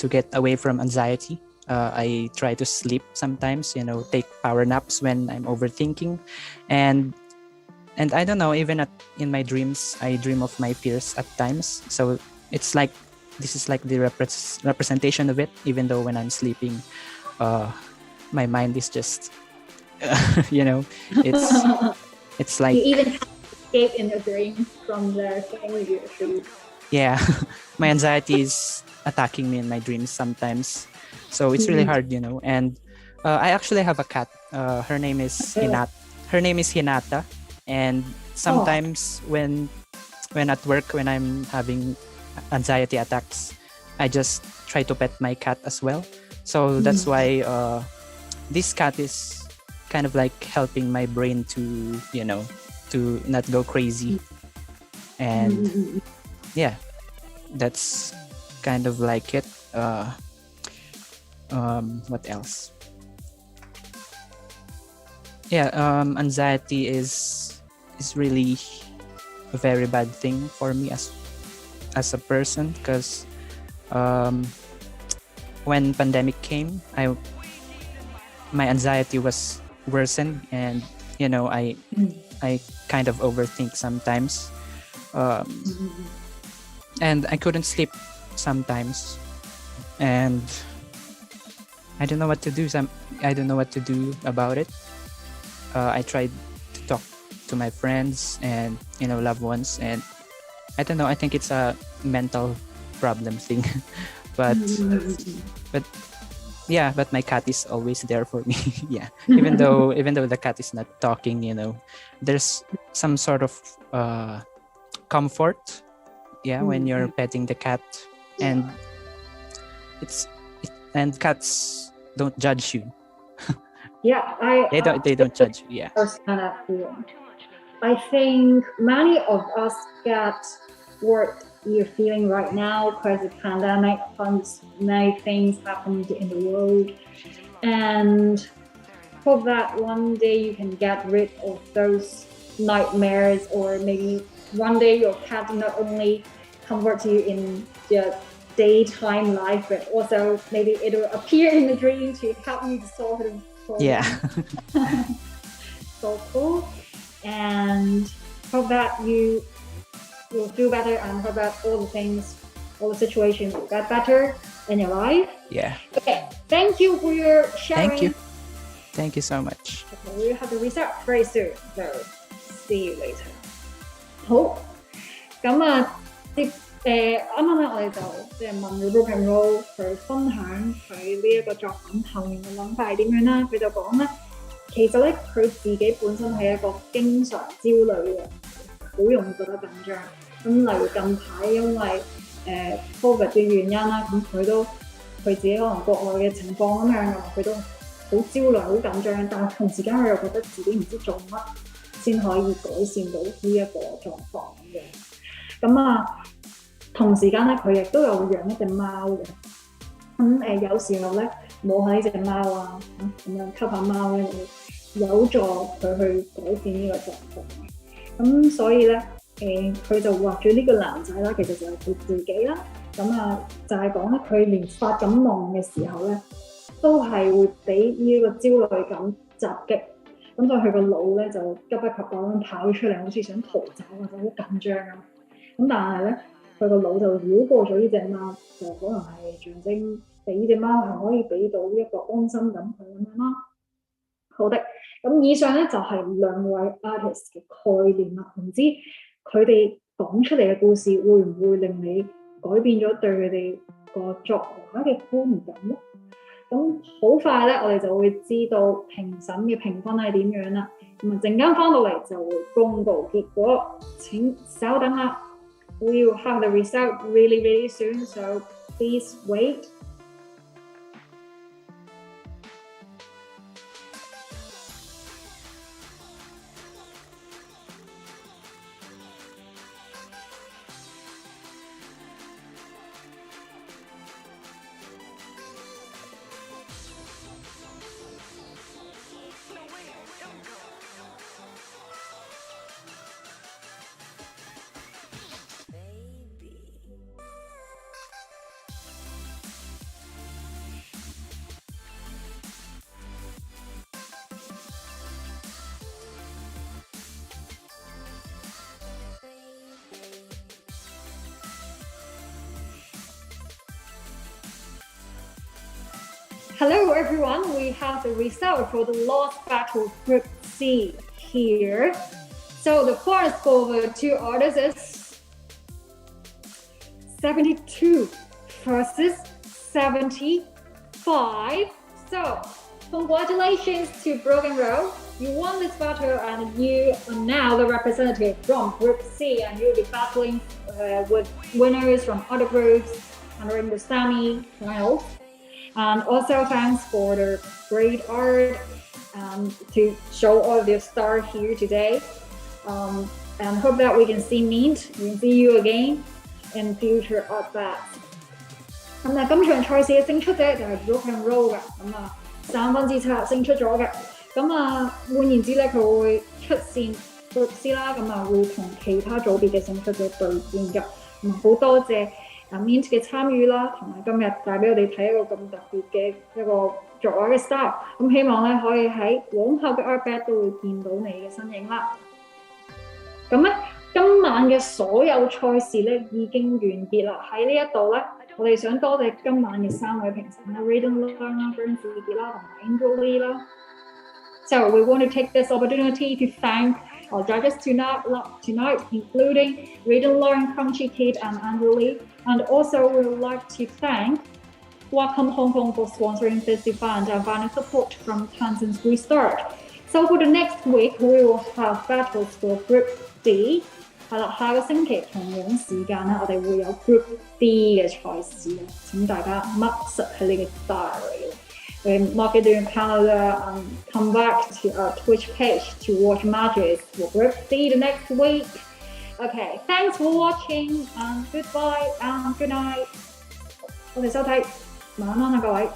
get away from anxiety. I try to sleep sometimes, take power naps when I'm overthinking, and I don't know, even in my dreams, I dream of my fears at times. So it's like, this is like the representation of it, even though when I'm sleeping, my mind is just, it's like... You even escape in a dream from the thing you should. Yeah, my anxiety is attacking me in my dreams sometimes. So it's really hard, and I actually have a cat. Her name is Hinata. And sometimes when at work, when I'm having anxiety attacks, I just try to pet my cat as well. So that's why this cat is kind of like helping my brain to to not go crazy. And yeah, that's kind of like it. What else? Yeah, anxiety is really a very bad thing for me as a person, because when pandemic came, my anxiety was worsened, and I kind of overthink sometimes, and I couldn't sleep sometimes, and I don't know what to do. I don't know what to do about it. I tried to talk to my friends and loved ones, and I don't know, I think it's a mental problem thing. but yeah, but my cat is always there for me. Yeah, even though the cat is not talking, there's some sort of comfort, when you're petting the cat, and and cats don't judge you. Yeah, They don't judge you. Yeah. Understand that feeling. I think many of us get what you're feeling right now, because the pandemic, many things happened in the world, and hope that one day you can get rid of those nightmares, or maybe one day your cat not only comforts you in the daytime life, but also maybe it'll appear in the dream to help you to solve the problem. Yeah. So cool. And hope that you will feel better, and hope that all the situations will get better in your life. Yeah. Okay, thank you for your sharing. Thank you so much. Okay, we'll have to restart very soon, so see you later. 好，咁啊，接啱咧，我哋就即係問咗 BrocEnroll 佢分享佢呢一個作品後面嘅諗法係點樣啦。佢就講咧，其實咧佢自己本身係一個經常焦慮嘅人，好容易覺得緊張。咁例如近排因為COVID 嘅原因啦，咁佢自己可能國外嘅情況咁樣，佢都好焦慮、好緊張。但係同時間佢又覺得自己唔知做乜先可以改善到呢一個狀況咁樣。咁同時間咧，佢亦都有養一隻貓嘅。咁有時候咧，摸下呢隻貓咁樣吸下貓咧，有助佢去改善呢個狀況。咁所以咧，佢就畫咗呢個男仔啦，其實就係佢自己啦。就係講咧，佢連發緊夢嘅時候咧，都係會俾呢一個焦慮感襲擊。咁所以佢個腦咧就急不及待咁跑出嚟，好似想逃走或者好緊張咁。咁但係咧，佢個腦就繞過咗呢隻貓，就可能係象徵俾呢隻貓係可以俾到一個安心感佢咁樣啦。好的，咁以上咧就係兩位 artist 嘅概念啦。唔知佢哋講出嚟嘅故事會唔會令你改變咗對佢哋個作畫嘅觀感咧？咁好快咧，我哋就會知道評審嘅評分係點樣啦。咁陣間翻到嚟就會公佈結果，請稍等下。We will have the result really, really soon, so please wait. Hello everyone, we have the result for the Lost Battle Group C here. So the final score for the two artists is 72 versus 75. So congratulations to BrocEnroll. You won this battle and you are now the representative from Group C, and you'll be battling with winners from other groups entering the semi-finals. And also thanks for the great art to show all of your stars here today. And hope that we can see you again in future ARTBAT. 咁今場賽事嘅勝出者就係 BrocEnroll 嘅，7-3勝出咗嘅。換言之咧，佢會出線 Group C 啦，會同其他組別嘅勝出者對戰嘅。好多謝Mint 嘅參與啦，同埋今日帶俾我哋睇一個咁特別嘅一個作畫嘅 style。希望咧可以喺往後嘅 ARTBAT 都會見到你嘅身影啦。今晚嘅所有賽事咧已經完結啦。喺呢一度咧，我哋想多謝今晚嘅3位評審啦 ，Raiden Leung 啦、Burn 自己啦，同埋 Angel Lee 啦。So we want to take this opportunity to thank our judges tonight, including Raiden Leung, Crunchy Kid, and Angel Lee. And also we would like to thank Wacom Hong Kong for sponsoring this event and finding support from Tencent's Restart. So for the next week, we will have battles for Group D. 下個星期同樣時間咧，我哋會有 Group D 嘅賽事，請大家 mark 實喺你嘅 diary。Mark it in your calendar and come back to our Twitch page to watch matches for Group D the next week. Okay, thanks for watching and goodbye and good night. 我哋收睇，晚安啊各位。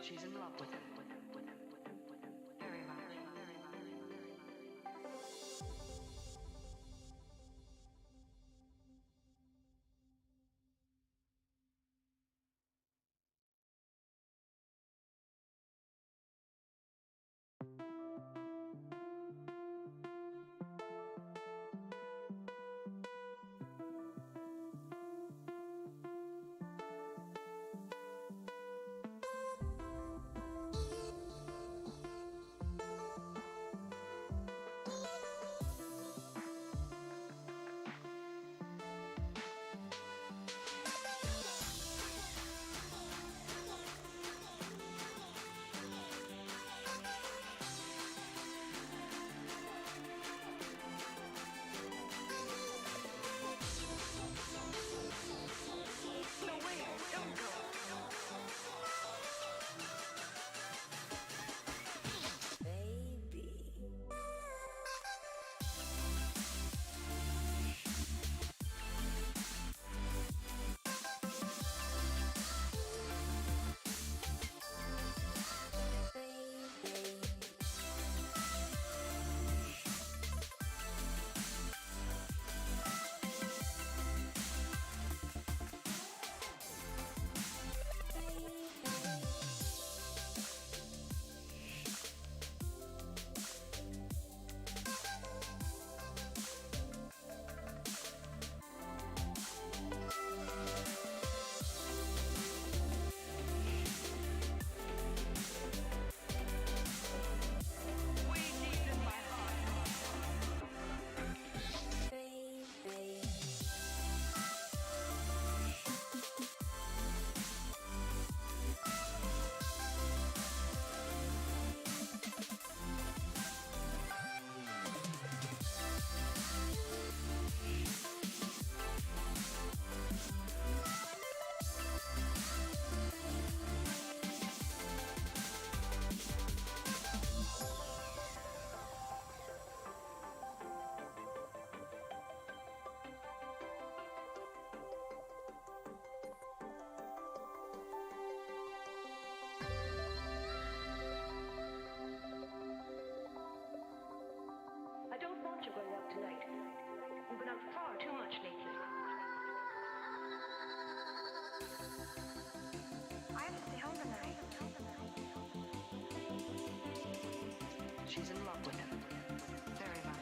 She's in love with him. Very much. I don't want you going out tonight. You've been out far too much lately. I have to stay home tonight. She's in love with him. Very much.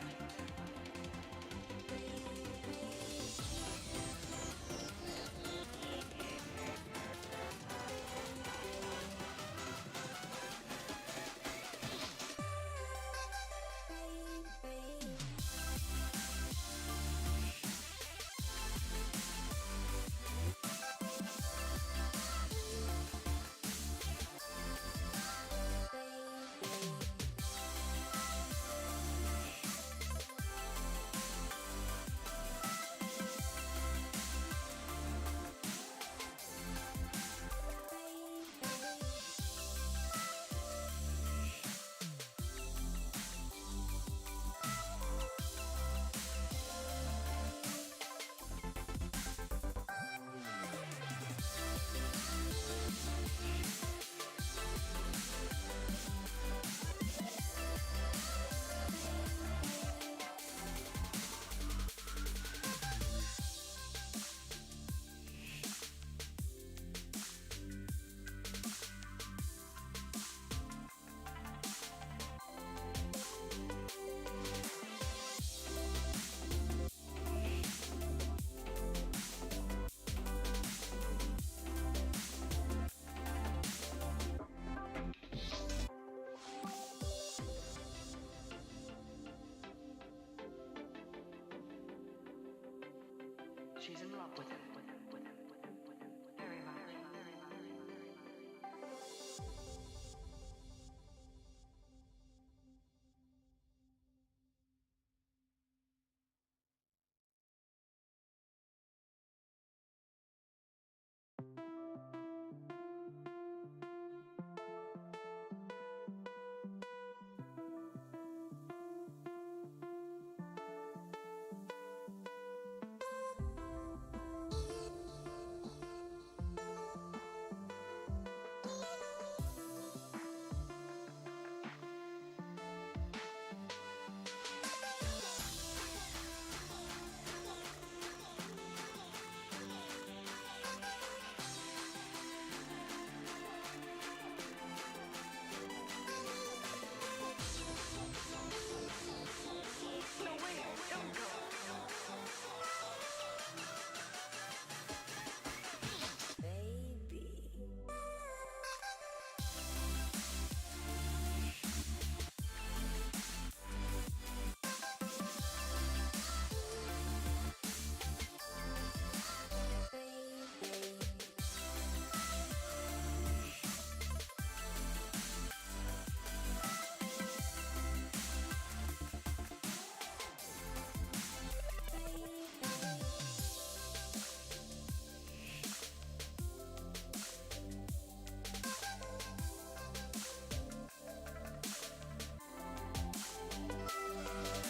She's in love with him.